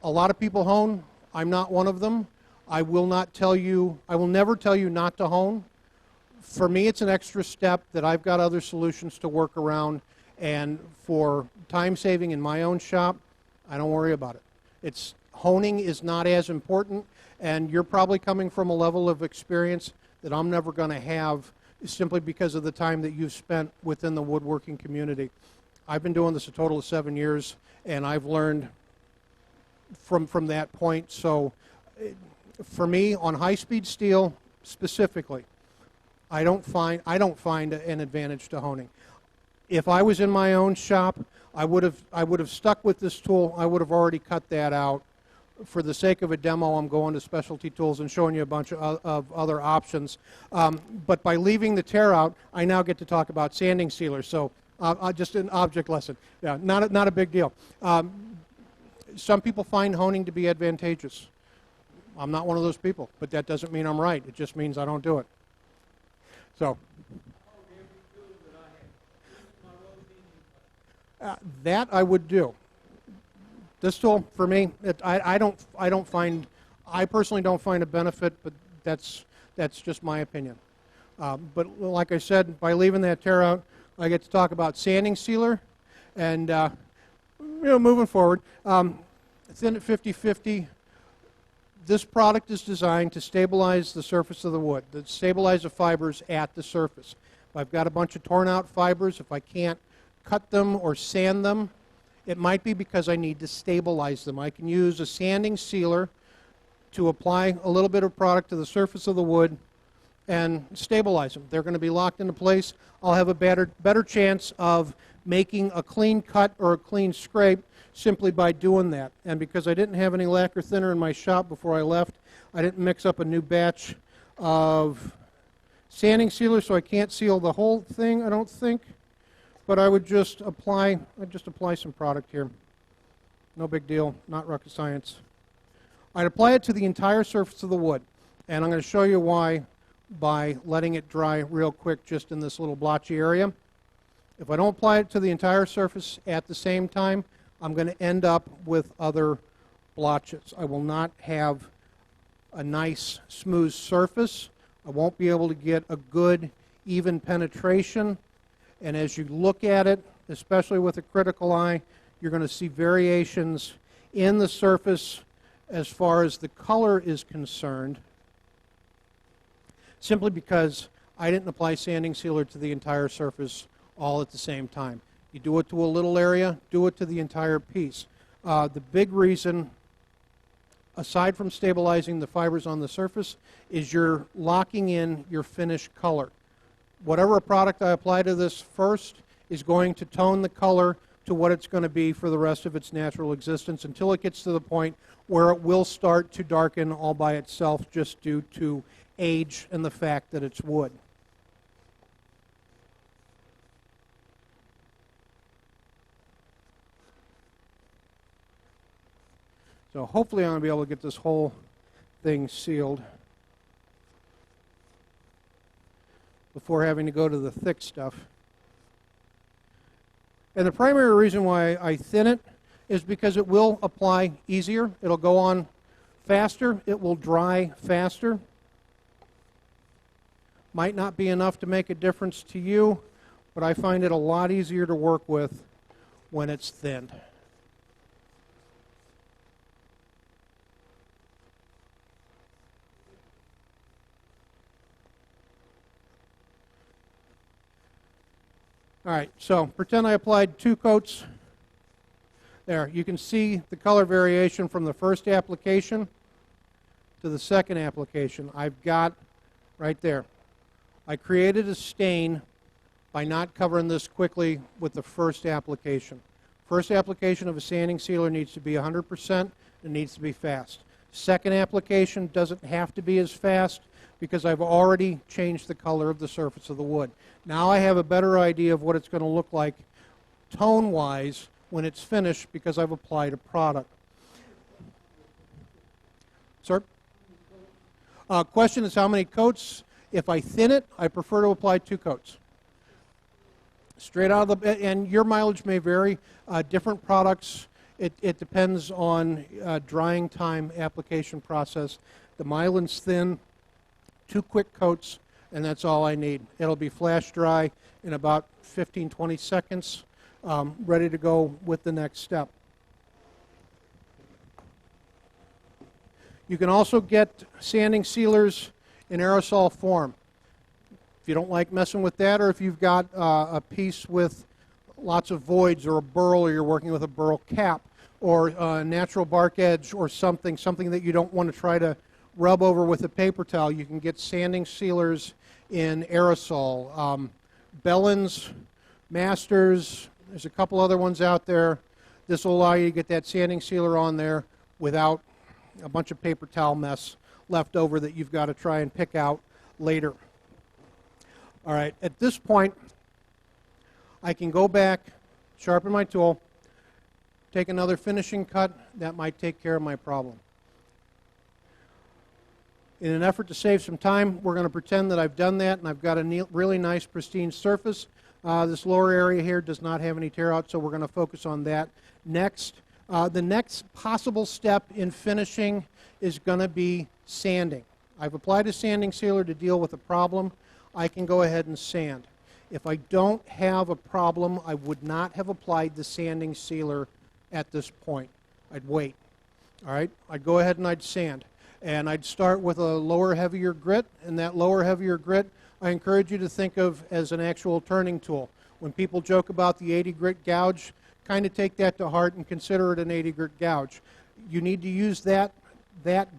A lot of people hone. I'm not one of them. I will not tell you. I will never tell you not to hone. For me, it's an extra step that I've got other solutions to work around, and for time saving in my own shop, I don't worry about it. Honing is not as important, and you're probably coming from a level of experience that I'm never going to have simply because of the time that you've spent within the woodworking community. I've been doing this a total of 7 years, and I've learned from that point. So for me, on high-speed steel specifically, I don't find an advantage to honing. If I was in my own shop, I would have stuck with this tool. I would have already cut that out. For the sake of a demo, I'm going to specialty tools and showing you a bunch of other options. But by leaving the tear out, I now get to talk about sanding sealers. So just an object lesson. Yeah, not a big deal. Some people find honing to be advantageous. I'm not one of those people, but that doesn't mean I'm right. It just means I don't do it. So that I would do. This tool, for me, I personally don't find a benefit, but that's just my opinion. But like I said, by leaving that tear out, I get to talk about sanding sealer, and moving forward, thin at 50-50. This product is designed to stabilize the surface of the wood, to stabilize the fibers at the surface. If I've got a bunch of torn out fibers, if I can't cut them or sand them, it might be because I need to stabilize them. I can use a sanding sealer to apply a little bit of product to the surface of the wood and stabilize them. They're going to be locked into place. I'll have a better chance of making a clean cut or a clean scrape simply by doing that. And because I didn't have any lacquer thinner in my shop before I left, I didn't mix up a new batch of sanding sealer, so I can't seal the whole thing, I don't think. But I would just apply some product here. No big deal, not rocket science. I'd apply it to the entire surface of the wood, and I'm going to show you why by letting it dry real quick just in this little blotchy area. If I don't apply it to the entire surface at the same time, I'm going to end up with other blotches. I will not have a nice smooth surface. I won't be able to get a good even penetration. And as you look at it, especially with a critical eye, you're going to see variations in the surface as far as the color is concerned, simply because I didn't apply sanding sealer to the entire surface all at the same time. You do it to a little area, do it to the entire piece. The big reason, aside from stabilizing the fibers on the surface, is you're locking in your finished color. Whatever product I apply to this first is going to tone the color to what it's going to be for the rest of its natural existence until it gets to the point where it will start to darken all by itself just due to age and the fact that it's wood. So hopefully I'm going to be able to get this whole thing sealed before having to go to the thick stuff. And the primary reason why I thin it is because it will apply easier. It'll go on faster. It will dry faster. Might not be enough to make a difference to you, but I find it a lot easier to work with when it's thinned. All right, so pretend I applied 2 coats. There, you can see the color variation from the first application to the second application. I've got right there. I created a stain by not covering this quickly with the first application. First application of a sanding sealer needs to be 100%. It needs to be fast. Second application doesn't have to be as fast because I've already changed the color of the surface of the wood. Now I have a better idea of what it's going to look like tone-wise when it's finished because I've applied a product. Sir? Question is how many coats. If I thin it, I prefer to apply 2 coats. Straight out of the, and your mileage may vary. Different products, it depends on drying time, application process. The Mylan's thin, 2 quick coats, and that's all I need. It'll be flash dry in about 15-20 seconds, ready to go with the next step. You can also get sanding sealers in aerosol form. If you don't like messing with that, or if you've got a piece with lots of voids or a burl, or you're working with a burl cap or a natural bark edge or something that you don't want to try to rub over with a paper towel, you can get sanding sealers in aerosol. Bellins, Masters, there's a couple other ones out there. This will allow you to get that sanding sealer on there without a bunch of paper towel mess left over that you've got to try and pick out later. All right, at this point, I can go back, sharpen my tool, take another finishing cut. That might take care of my problem. In an effort to save some time, we're going to pretend that I've done that and I've got a really nice pristine surface. This lower area here does not have any tear out, so we're going to focus on that next. The next possible step in finishing is going to be sanding. I've applied a sanding sealer to deal with a problem. I can go ahead and sand. If I don't have a problem, I would not have applied the sanding sealer at this point. I'd wait. All right? I'd go ahead and I'd sand. And I'd start with a lower, heavier grit, and that lower, heavier grit I encourage you to think of as an actual turning tool. When people joke about the 80 grit gouge, kind of take that to heart and consider it an 80 grit gouge. You need to use that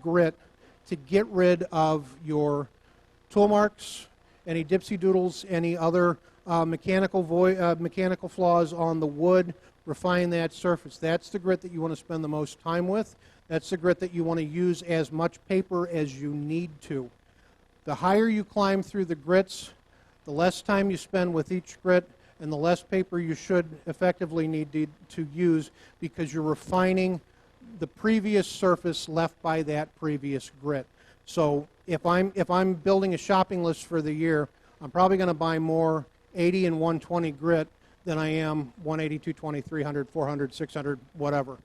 grit to get rid of your tool marks, any dipsy doodles, any other mechanical flaws on the wood. Refine that surface. That's the grit that you want to spend the most time with. That's the grit that you want to use as much paper as you need to. The higher you climb through the grits, the less time you spend with each grit, and the less paper you should effectively need to use because you're refining the previous surface left by that previous grit. So if I'm building a shopping list for the year, I'm probably going to buy more 80 and 120 grit than I am 180, 220, 300, 400, 600, whatever.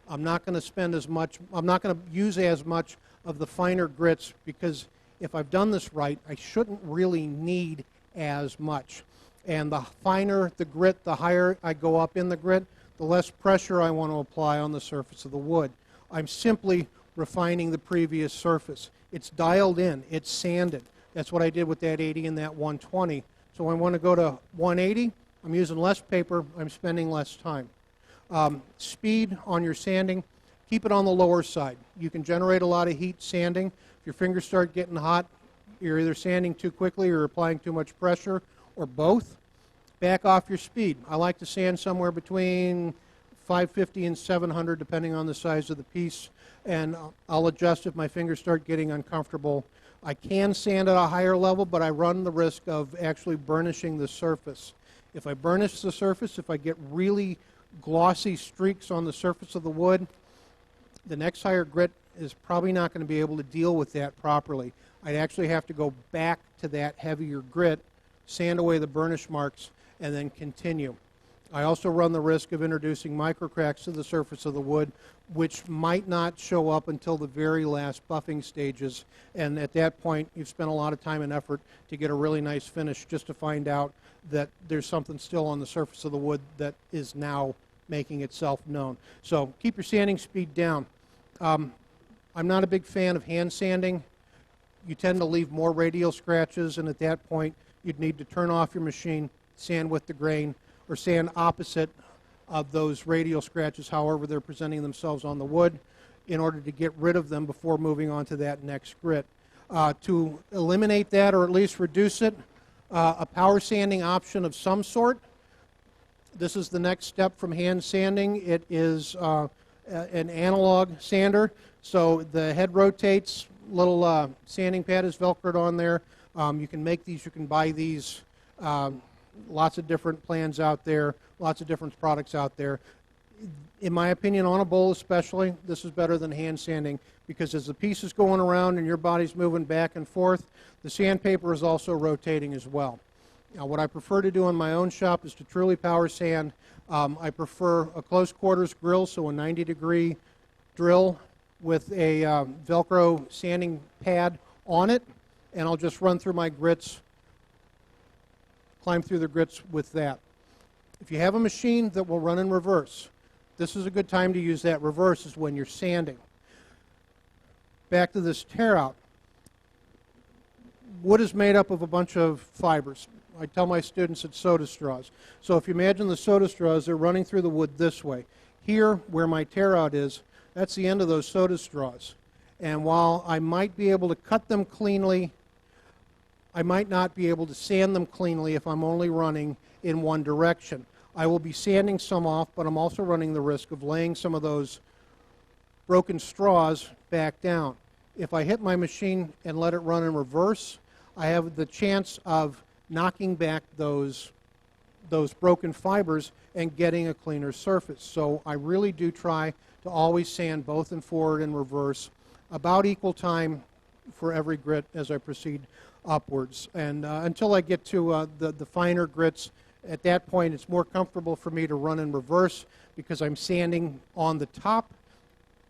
I'm not going to spend as much, I'm not going to use as much of the finer grits because if I've done this right, I shouldn't really need as much. And the finer the grit, the higher I go up in the grit, the less pressure I want to apply on the surface of the wood. I'm simply refining the previous surface. It's dialed in, it's sanded. That's what I did with that 80 and that 120. So when I want to go to 180, I'm using less paper, I'm spending less time. Speed on your sanding, keep it on the lower side. You can generate a lot of heat sanding. If your fingers start getting hot, you're either sanding too quickly or applying too much pressure, or both. Back off your speed. I like to sand somewhere between 550 and 700 depending on the size of the piece, and I'll adjust if my fingers start getting uncomfortable. I can sand at a higher level, but I run the risk of actually burnishing the surface. If I burnish the surface, if I get really glossy streaks on the surface of the wood, the next higher grit is probably not going to be able to deal with that properly. I'd actually have to go back to that heavier grit, sand away the burnish marks, and then continue. I also run the risk of introducing microcracks to the surface of the wood, which might not show up until the very last buffing stages. And at that point, you've spent a lot of time and effort to get a really nice finish just to find out that there's something still on the surface of the wood that is now making itself known. So keep your sanding speed down. I'm not a big fan of hand sanding. You tend to leave more radial scratches, and at that point, you'd need to turn off your machine, sand with the grain, or sand opposite of those radial scratches, however they're presenting themselves on the wood, in order to get rid of them before moving on to that next grit. To eliminate that, or at least reduce it, a power sanding option of some sort. This is the next step from hand sanding. It is an analog sander, so the head rotates, little sanding pad is velcroed on there. You can make these, you can buy these. Lots of different plans out there, lots of different products out there. In my opinion, on a bowl especially, this is better than hand sanding, because as the piece is going around and your body's moving back and forth, the sandpaper is also rotating as well. Now, what I prefer to do in my own shop is to truly power sand. I prefer a close quarters grill, so a 90-degree drill with a Velcro sanding pad on it, and I'll just run through my grits, climb through the grits with that. If you have a machine that will run in reverse, this is a good time to use that reverse, is when you're sanding. Back to this tear out. Wood is made up of a bunch of fibers. I tell my students it's soda straws. So if you imagine the soda straws, they're running through the wood this way. Here, where my tear out is, that's the end of those soda straws. And while I might be able to cut them cleanly, I might not be able to sand them cleanly if I'm only running in one direction. I will be sanding some off, but I'm also running the risk of laying some of those broken straws back down. If I hit my machine and let it run in reverse, I have the chance of knocking back those broken fibers and getting a cleaner surface. So I really do try to always sand both in forward and reverse, about equal time for every grit as I proceed upwards. And until I get to the finer grits, at that point it's more comfortable for me to run in reverse because I'm sanding on the top.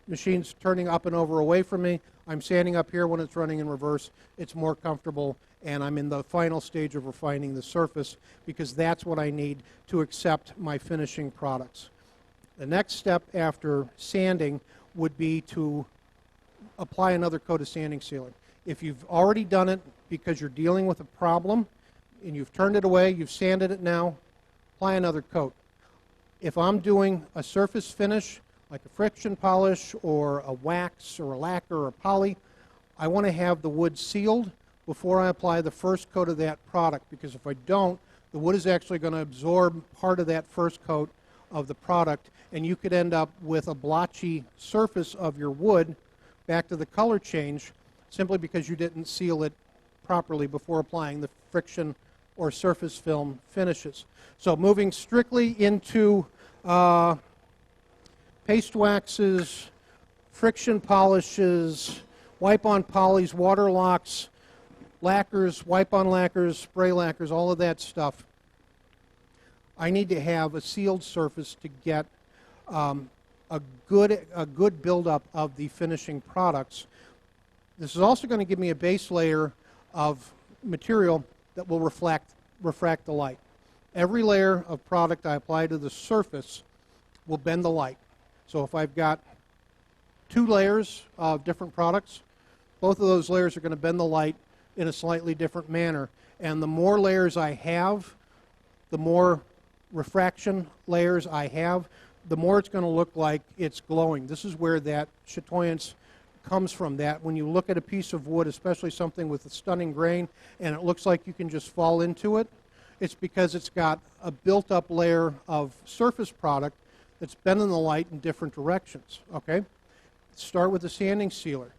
Machine's turning up and over away from me. I'm sanding up here when it's running in reverse. It's more comfortable, and I'm in the final stage of refining the surface because that's what I need to accept my finishing products. The next step after sanding would be to apply another coat of sanding sealer. If you've already done it because you're dealing with a problem and you've turned it away, you've sanded it now, apply another coat. If I'm doing a surface finish like a friction polish or a wax or a lacquer or a poly, I want to have the wood sealed before I apply the first coat of that product, because if I don't, the wood is actually going to absorb part of that first coat of the product, and you could end up with a blotchy surface of your wood back to the color change simply because you didn't seal it properly before applying the friction or surface film finishes. So moving strictly into paste waxes, friction polishes, wipe-on polys, water locks, lacquers, wipe-on lacquers, spray lacquers, all of that stuff. I need to have a sealed surface to get a good buildup of the finishing products. This is also going to give me a base layer of material that will reflect refract the light. Every layer of product I apply to the surface will bend the light. So if I've got 2 layers of different products, both of those layers are going to bend the light in a slightly different manner. And the more layers I have, the more refraction layers I have, the more it's going to look like it's glowing. This is where that chatoyance comes from. That when you look at a piece of wood, especially something with a stunning grain, and it looks like you can just fall into it, it's because it's got a built-up layer of surface product that's bending the light in different directions. Okay? Start with the sanding sealer.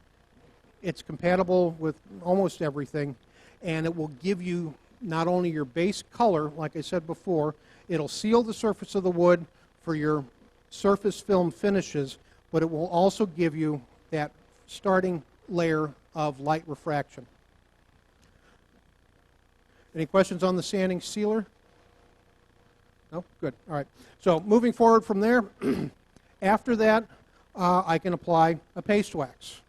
It's compatible with almost everything, and it will give you not only your base color, like I said before, it'll seal the surface of the wood for your surface film finishes, but it will also give you that starting layer of light refraction. Any questions on the sanding sealer? No? Good. All right. So moving forward from there, after that, I can apply a paste wax.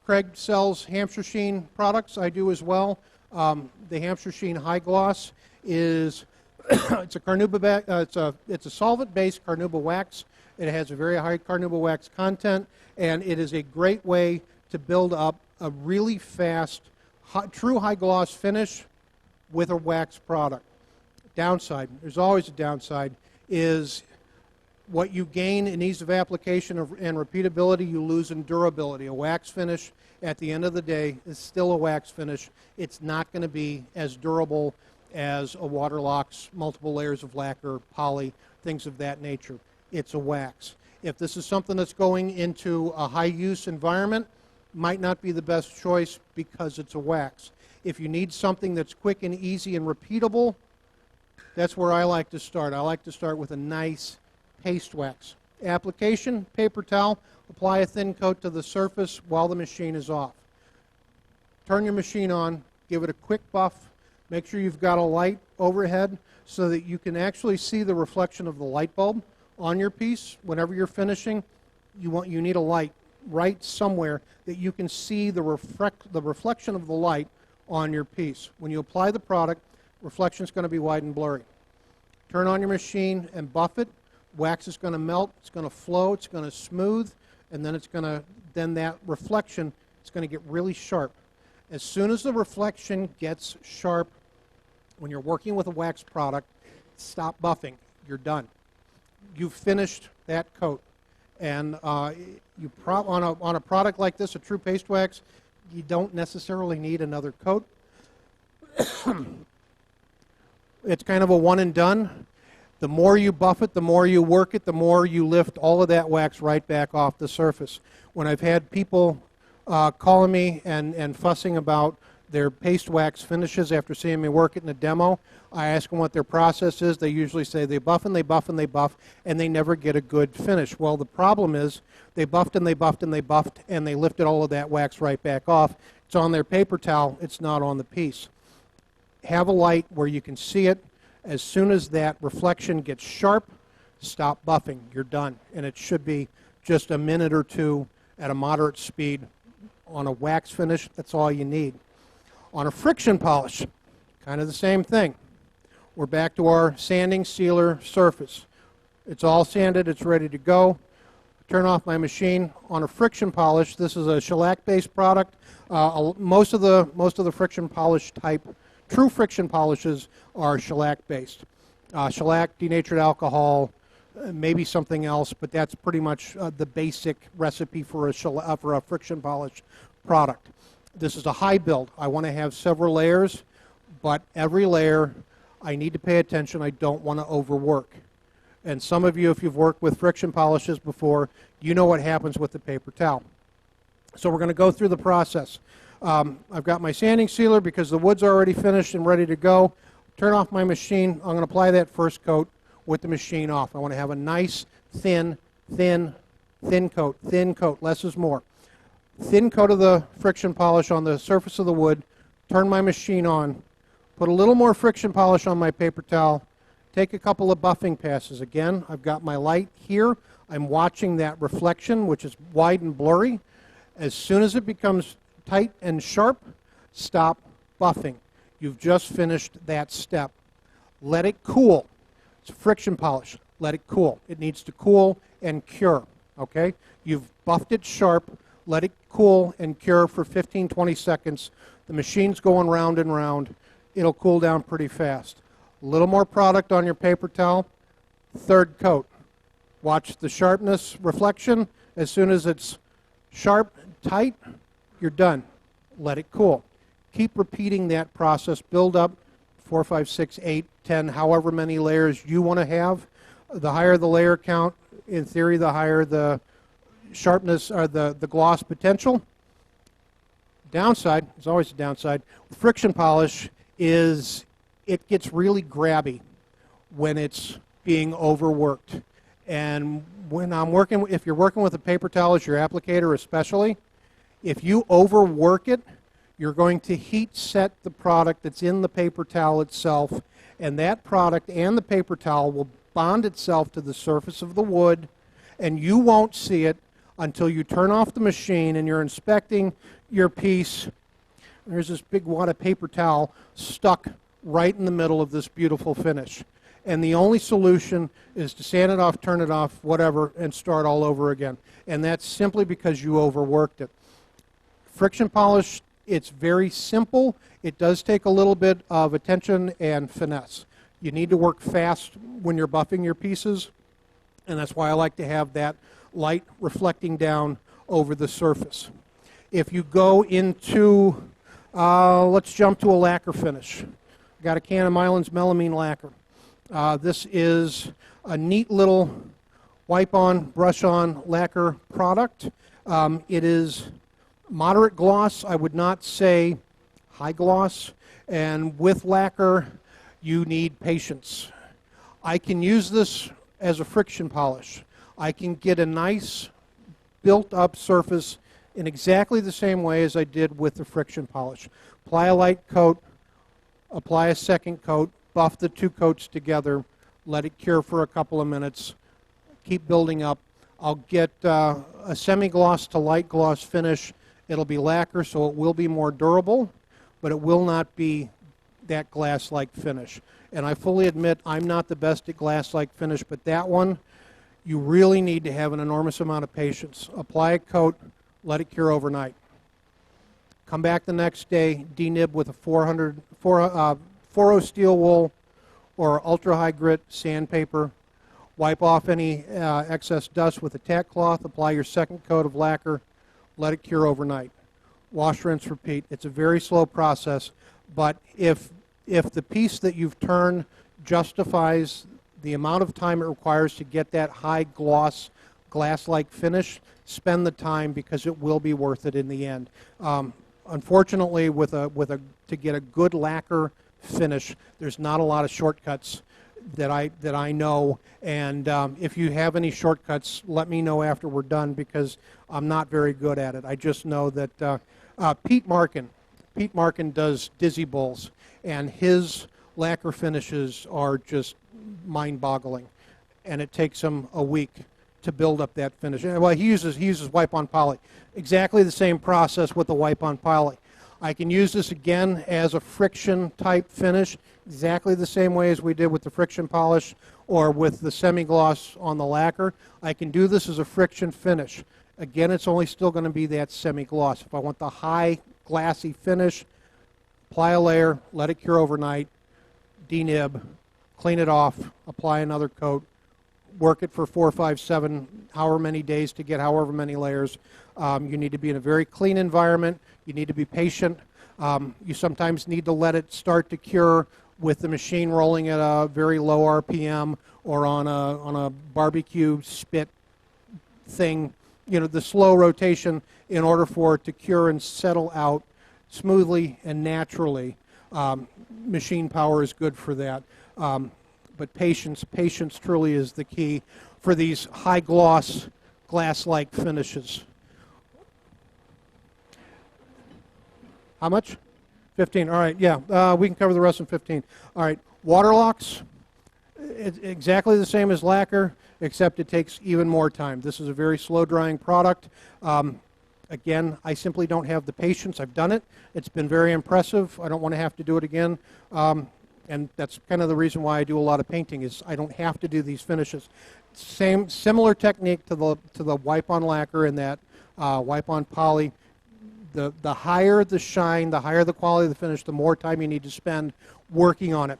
Craig sells Hampshire Sheen products. I do as well. The Hampshire Sheen High Gloss is it's a solvent-based carnauba wax. It has a very high carnauba wax content, and it is a great way to build up a really fast, true high gloss finish with a wax product. Downside, there's always a downside, is what you gain in ease of application and repeatability, you lose in durability. A wax finish, at the end of the day, is still a wax finish. It's not going to be as durable as a Waterlox, multiple layers of lacquer, poly, things of that nature. It's a wax. If this is something that's going into a high-use environment, might not be the best choice because it's a wax. If you need something that's quick and easy and repeatable, that's where I like to start. I like to start with a nice paste wax. Application, paper towel, apply a thin coat to the surface while the machine is off. Turn your machine on, give it a quick buff, make sure you've got a light overhead so that you can actually see the reflection of the light bulb on your piece. Whenever you're finishing, you need a light right somewhere that you can see the reflection of the light on your piece. When you apply the product, reflection is going to be wide and blurry. Turn on your machine and buff it. Wax is going to melt, it's going to flow, it's going to smooth, and then that reflection is going to get really sharp. As soon as the reflection gets sharp, when you're working with a wax product, stop buffing. You're done. You've finished that coat. And on a product like this, a true paste wax, you don't necessarily need another coat. It's kind of a one and done. The more you buff it, the more you work it, the more you lift all of that wax right back off the surface. When I've had people calling me and fussing about their paste wax finishes after seeing me work it in a demo, I ask them what their process is. They usually say they buff and they buff and they buff, and they never get a good finish. Well, the problem is they buffed and they buffed and they buffed, and they lifted all of that wax right back off. It's on their paper towel. It's not on the piece. Have a light where you can see it. As soon as that reflection gets sharp, stop buffing. You're done. And it should be just a minute or two at a moderate speed. On a wax finish, that's all you need. On a friction polish, kind of the same thing. We're back to our sanding sealer surface. It's all sanded. It's ready to go. Turn off my machine. On a friction polish, this is a shellac-based product. Most of the friction polish type, true friction polishes, are shellac-based. Shellac, denatured alcohol, maybe something else, but that's pretty much the basic recipe for a friction polish product. This is a high build. I want to have several layers, but every layer I need to pay attention. I don't want to overwork. And some of you, if you've worked with friction polishes before, you know what happens with the paper towel. So we're going to go through the process. I've got my sanding sealer because the wood's already finished and ready to go. Turn off my machine. I'm going to apply that first coat with the machine off. I want to have a nice, thin coat. Less is more. Thin coat of the friction polish on the surface of the wood. Turn my machine on. Put a little more friction polish on my paper towel. Take a couple of buffing passes. Again, I've got my light here. I'm watching that reflection, which is wide and blurry. As soon as it becomes tight and sharp, stop buffing. You've just finished that step. Let it cool. It's friction polish. Let it cool. It needs to cool and cure, okay? You've buffed it sharp. Let it cool and cure for 15, 20 seconds. The machine's going round and round. It'll cool down pretty fast. A little more product on your paper towel. Third coat. Watch the sharpness reflection. As soon as it's sharp, tight, you're done. Let it cool. Keep repeating that process. Build up 4, 5, 6, 8, 10, however many layers you want to have. The higher the layer count, in theory, the higher the sharpness or the gloss potential. Downside, there's always a downside, friction polish is it gets really grabby when it's being overworked. And when if you're working with a paper towel as your applicator especially, if you overwork it, you're going to heat set the product that's in the paper towel itself, and that product and the paper towel will bond itself to the surface of the wood, and you won't see it until you turn off the machine and you're inspecting your piece. There's this big wad of paper towel stuck right in the middle of this beautiful finish. And the only solution is to sand it off, turn it off, whatever, and start all over again. And that's simply because you overworked it. Friction polish, it's very simple. It does take a little bit of attention and finesse. You need to work fast when you're buffing your pieces, and that's why I like to have that light reflecting down over the surface. If you go into, let's jump to a lacquer finish. Got a can of Mylan's melamine lacquer. This is a neat little wipe-on, brush-on lacquer product. It is moderate gloss. I would not say high gloss. And with lacquer, you need patience. I can use this as a friction polish. I can get a nice built-up surface in exactly the same way as I did with the friction polish. Apply a light coat, apply a second coat, buff the two coats together, let it cure for a couple of minutes, keep building up. I'll get a semi-gloss to light gloss finish. It'll be lacquer, so it will be more durable, but it will not be that glass-like finish. And I fully admit I'm not the best at glass-like finish, but that one, you really need to have an enormous amount of patience. Apply a coat, let it cure overnight. Come back the next day, denib with a 4O steel wool or ultra-high grit sandpaper. Wipe off any excess dust with a tack cloth. Apply your second coat of lacquer. Let it cure overnight. Wash, rinse, repeat. It's a very slow process, but if the piece that you've turned justifies the amount of time it requires to get that high gloss, glass-like finish, spend the time because it will be worth it in the end. Unfortunately, to get a good lacquer finish, there's not a lot of shortcuts that I know. And if you have any shortcuts, let me know after we're done because I'm not very good at it. I just know that Pete Markin does Dizzy Bowls, and his lacquer finishes are just mind-boggling, and it takes him a week to build up that finish. Well, he uses wipe-on poly. Exactly the same process with the wipe-on poly. I can use this again as a friction-type finish, exactly the same way as we did with the friction polish or with the semi-gloss on the lacquer. I can do this as a friction finish. Again, it's only still going to be that semi-gloss. If I want the high, glassy finish, apply a layer, let it cure overnight, denib, clean it off, apply another coat, work it for 4, 5, 7, however many days to get however many layers. You need to be in a very clean environment. You need to be patient. You sometimes need to let it start to cure with the machine rolling at a very low RPM or on a barbecue spit thing. You know, the slow rotation in order for it to cure and settle out smoothly and naturally. Machine power is good for that. But patience truly is the key for these high gloss, glass-like finishes. How much? 15. All right, yeah, we can cover the rest in 15. All right, water locks, it's exactly the same as lacquer, except it takes even more time. This is a very slow-drying product. Again, I simply don't have the patience. I've done it. It's been very impressive. I don't want to have to do it again. And that's kind of the reason why I do a lot of painting, is I don't have to do these finishes. Similar technique to the wipe-on lacquer and that wipe-on poly. The higher the shine, the higher the quality of the finish, the more time you need to spend working on it.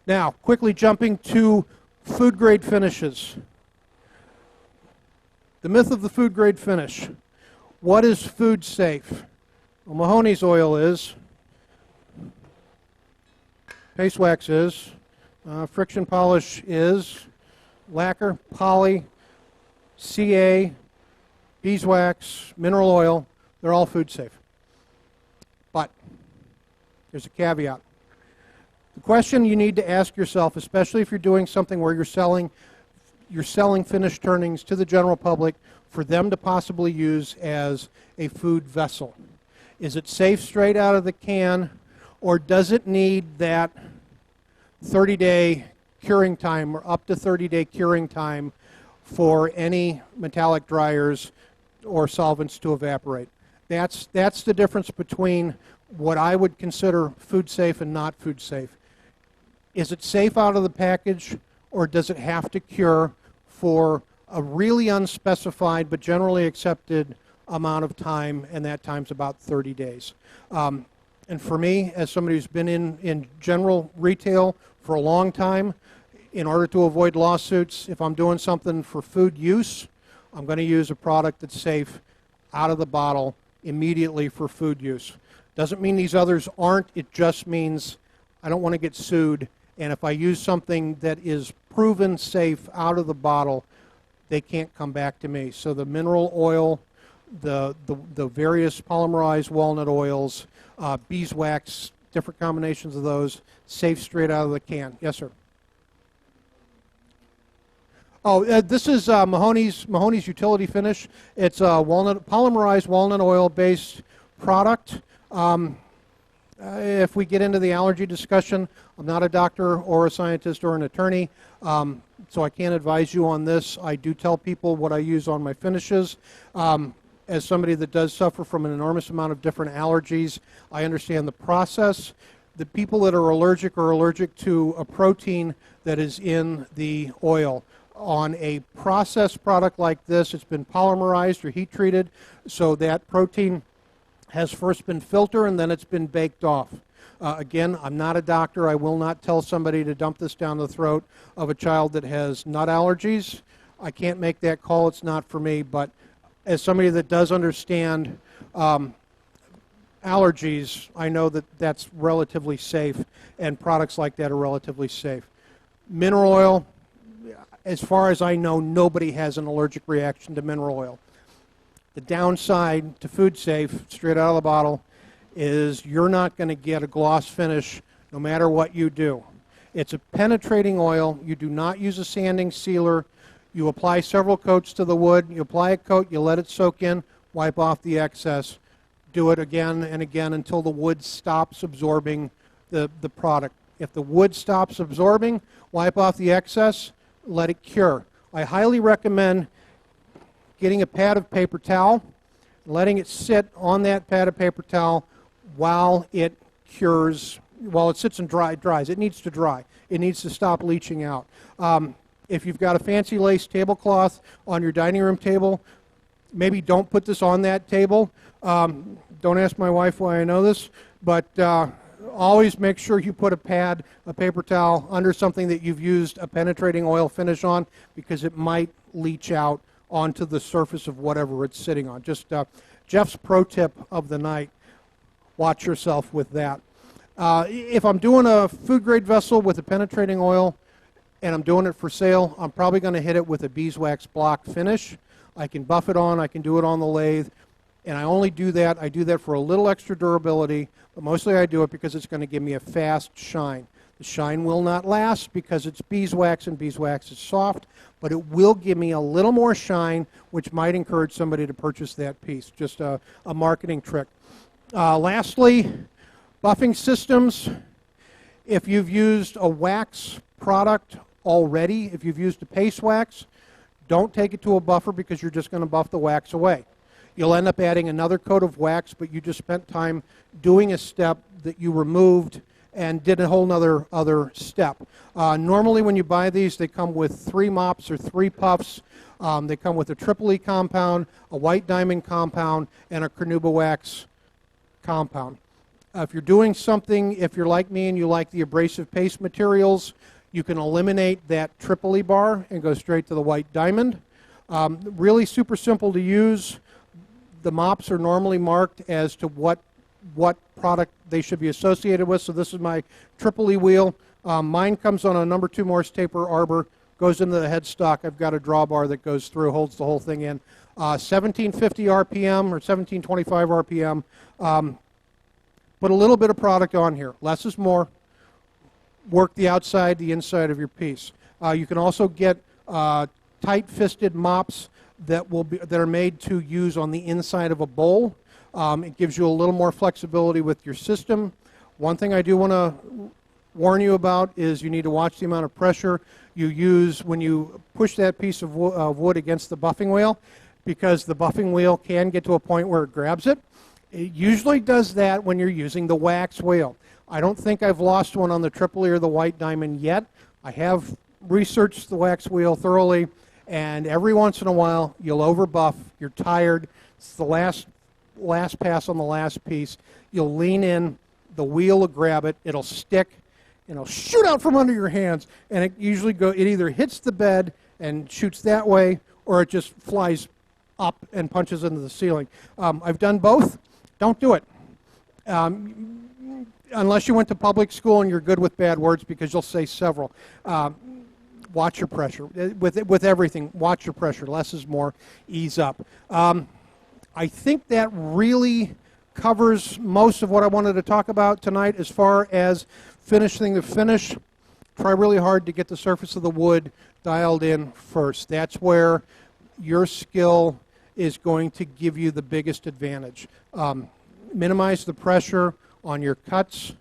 Now, quickly jumping to food-grade finishes. The myth of the food-grade finish. What is food safe? Well, Mahoney's oil is. Paste wax is. Friction polish is. Lacquer, poly, CA, beeswax, mineral oil, they're all food safe. But there's a caveat. The question you need to ask yourself, especially if you're doing something where you're selling finished turnings to the general public for them to possibly use as a food vessel. Is it safe straight out of the can, or does it need that 30-day curing time, or up to 30-day curing time for any metallic dryers or solvents to evaporate? That's the difference between what I would consider food safe and not food safe. Is it safe out of the package, or does it have to cure for a really unspecified but generally accepted amount of time, and that time's about 30 days. And for me, as somebody who's been in general retail for a long time, in order to avoid lawsuits, if I'm doing something for food use, I'm going to use a product that's safe out of the bottle immediately for food use. Doesn't mean these others aren't, it just means I don't want to get sued, and if I use something that is proven safe out of the bottle, they can't come back to me. So the mineral oil, the various polymerized walnut oils, beeswax, different combinations of those, safe straight out of the can. Yes, sir. Oh, this is Mahoney's utility finish. It's a polymerized walnut oil-based product. If we get into the allergy discussion, I'm not a doctor or a scientist or an attorney, so I can't advise you on this. I do tell people what I use on my finishes. As somebody that does suffer from an enormous amount of different allergies, I understand the process. The people that are allergic to a protein that is in the oil. On a processed product like this, it's been polymerized or heat treated, so that protein has first been filtered and then it's been baked off. Again, I'm not a doctor. I will not tell somebody to dump this down the throat of a child that has nut allergies. I can't make that call. It's not for me. But as somebody that does understand allergies, I know that that's relatively safe, and products like that are relatively safe. Mineral oil, as far as I know, nobody has an allergic reaction to mineral oil. The downside to food safe, straight out of the bottle, is you're not going to get a gloss finish no matter what you do. It's a penetrating oil. You do not use a sanding sealer. You apply several coats to the wood. You apply a coat, you let it soak in, wipe off the excess. Do it again and again until the wood stops absorbing the product. If the wood stops absorbing, wipe off the excess, let it cure. I highly recommend getting a pad of paper towel, letting it sit on that pad of paper towel while it cures, while it sits and dries. It needs to dry. It needs to stop leaching out. If you've got a fancy lace tablecloth on your dining room table, maybe don't put this on that table. Don't ask my wife why I know this, but always make sure you put a pad, a paper towel, under something that you've used a penetrating oil finish on, because it might leach out onto the surface of whatever it's sitting on. Just Jeff's pro tip of the night, watch yourself with that. If I'm doing a food grade vessel with a penetrating oil and I'm doing it for sale, I'm probably going to hit it with a beeswax block finish. I can buff it on, I can do it on the lathe, and I only do that, I do that for a little extra durability, but mostly I do it because it's going to give me a fast shine. The shine will not last because it's beeswax, and beeswax is soft, but it will give me a little more shine, which might encourage somebody to purchase that piece. Just a marketing trick. Lastly, buffing systems. If you've used a wax product already, if you've used a paste wax, don't take it to a buffer because you're just going to buff the wax away. You'll end up adding another coat of wax, but you just spent time doing a step that you removed and did a whole other step. Normally when you buy these, they come with 3 mops or 3 puffs. They come with a triple E compound, a white diamond compound, and a carnauba wax compound. If you're doing something, if you're like me and you like the abrasive paste materials, you can eliminate that triple E bar and go straight to the white diamond. Really super simple to use. The mops are normally marked as to what product they should be associated with. So this is my triple E wheel. Mine comes on a number 2 Morse taper arbor, goes into the headstock. I've got a drawbar that goes through, holds the whole thing in. 1750 RPM or 1725 RPM. Put a little bit of product on here. Less is more. Work the outside, the inside of your piece. You can also get tight-fisted mops that are made to use on the inside of a bowl. It gives you a little more flexibility with your system. One thing I do want to warn you about is you need to watch the amount of pressure you use when you push that piece of wood against the buffing wheel, because the buffing wheel can get to a point where it grabs it. It usually does that when you're using the wax wheel. I don't think I've lost one on the triple E or the white diamond yet. I have researched the wax wheel thoroughly, and every once in a while you'll overbuff, you're tired, it's the last pass on the last piece, you'll lean in, the wheel will grab it, it'll stick, and it'll shoot out from under your hands, and it usually it either hits the bed and shoots that way, or it just flies up and punches into the ceiling. I've done both. Don't do it. Unless you went to public school and you're good with bad words, because you'll say several. Watch your pressure. With everything, watch your pressure. Less is more. Ease up. I think that really covers most of what I wanted to talk about tonight as far as finishing the finish. Try really hard to get the surface of the wood dialed in first. That's where your skill is going to give you the biggest advantage. Minimize the pressure on your cuts,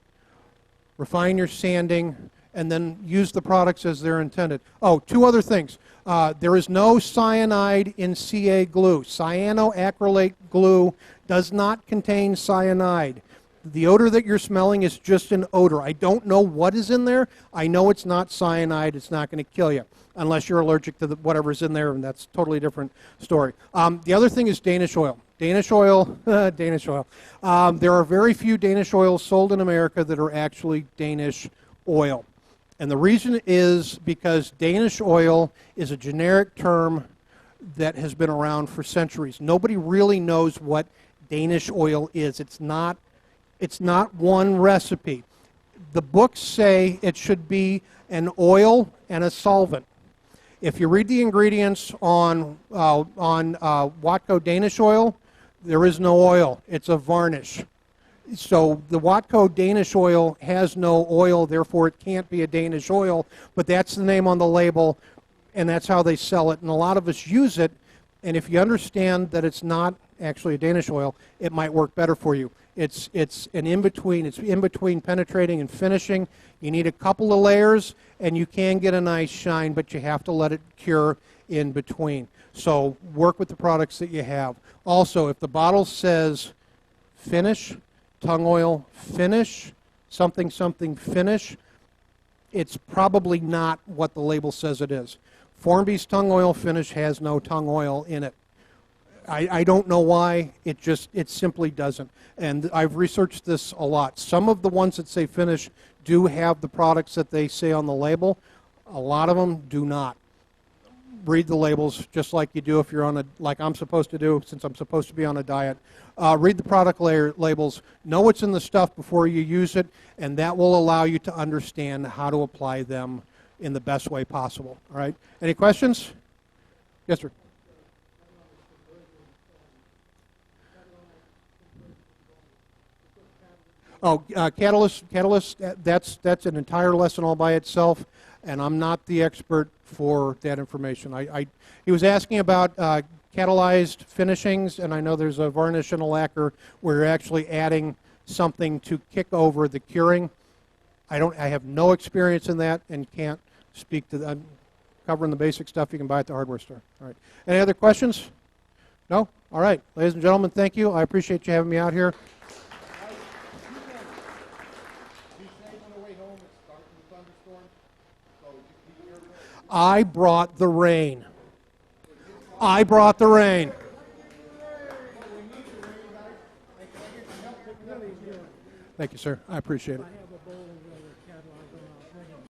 refine your sanding, and then use the products as they're intended. Oh, 2 other things. There is no cyanide in CA glue. Cyanoacrylate glue does not contain cyanide. The odor that you're smelling is just an odor. I don't know what is in there. I know it's not cyanide. It's not going to kill you unless you're allergic to whatever's in there, and that's a totally different story. The other thing is Danish oil. Danish oil, Danish oil. There are very few Danish oils sold in America that are actually Danish oil. And the reason is because Danish oil is a generic term that has been around for centuries. Nobody really knows what Danish oil is. It's not one recipe. The books say it should be an oil and a solvent. If you read the ingredients on Watco Danish oil, there is no oil. It's a varnish. So the Watco Danish oil has no oil, therefore it can't be a Danish oil, but that's the name on the label, and that's how they sell it. And a lot of us use it, and if you understand that it's not actually a Danish oil, it might work better for you. It's an in-between. It's in-between penetrating and finishing. You need a couple of layers, and you can get a nice shine, but you have to let it cure in between. So work with the products that you have. Also, if the bottle says finish, tongue oil finish, something finish, it's probably not what the label says it is. Formby's tongue oil finish has no tongue oil in it. I don't know why, it simply doesn't. And I've researched this a lot. Some of the ones that say finish do have the products that they say on the label. A lot of them do not. Read the labels just like you do if you're on like I'm supposed to do, since I'm supposed to be on a diet. Read the product labels, know what's in the stuff before you use it, and that will allow you to understand how to apply them in the best way possible. All right? Any questions? Yes, sir. Oh, catalyst. That's an entire lesson all by itself, and I'm not the expert for that information. He was asking about catalyzed finishings, and I know there's a varnish and a lacquer where you're actually adding something to kick over the curing. I have no experience in that and can't speak to that. I'm covering the basic stuff you can buy at the hardware store. All right. Any other questions? No? All right, ladies and gentlemen, thank you. I appreciate you having me out here. I brought the rain. I brought the rain. Thank you, sir. I appreciate it.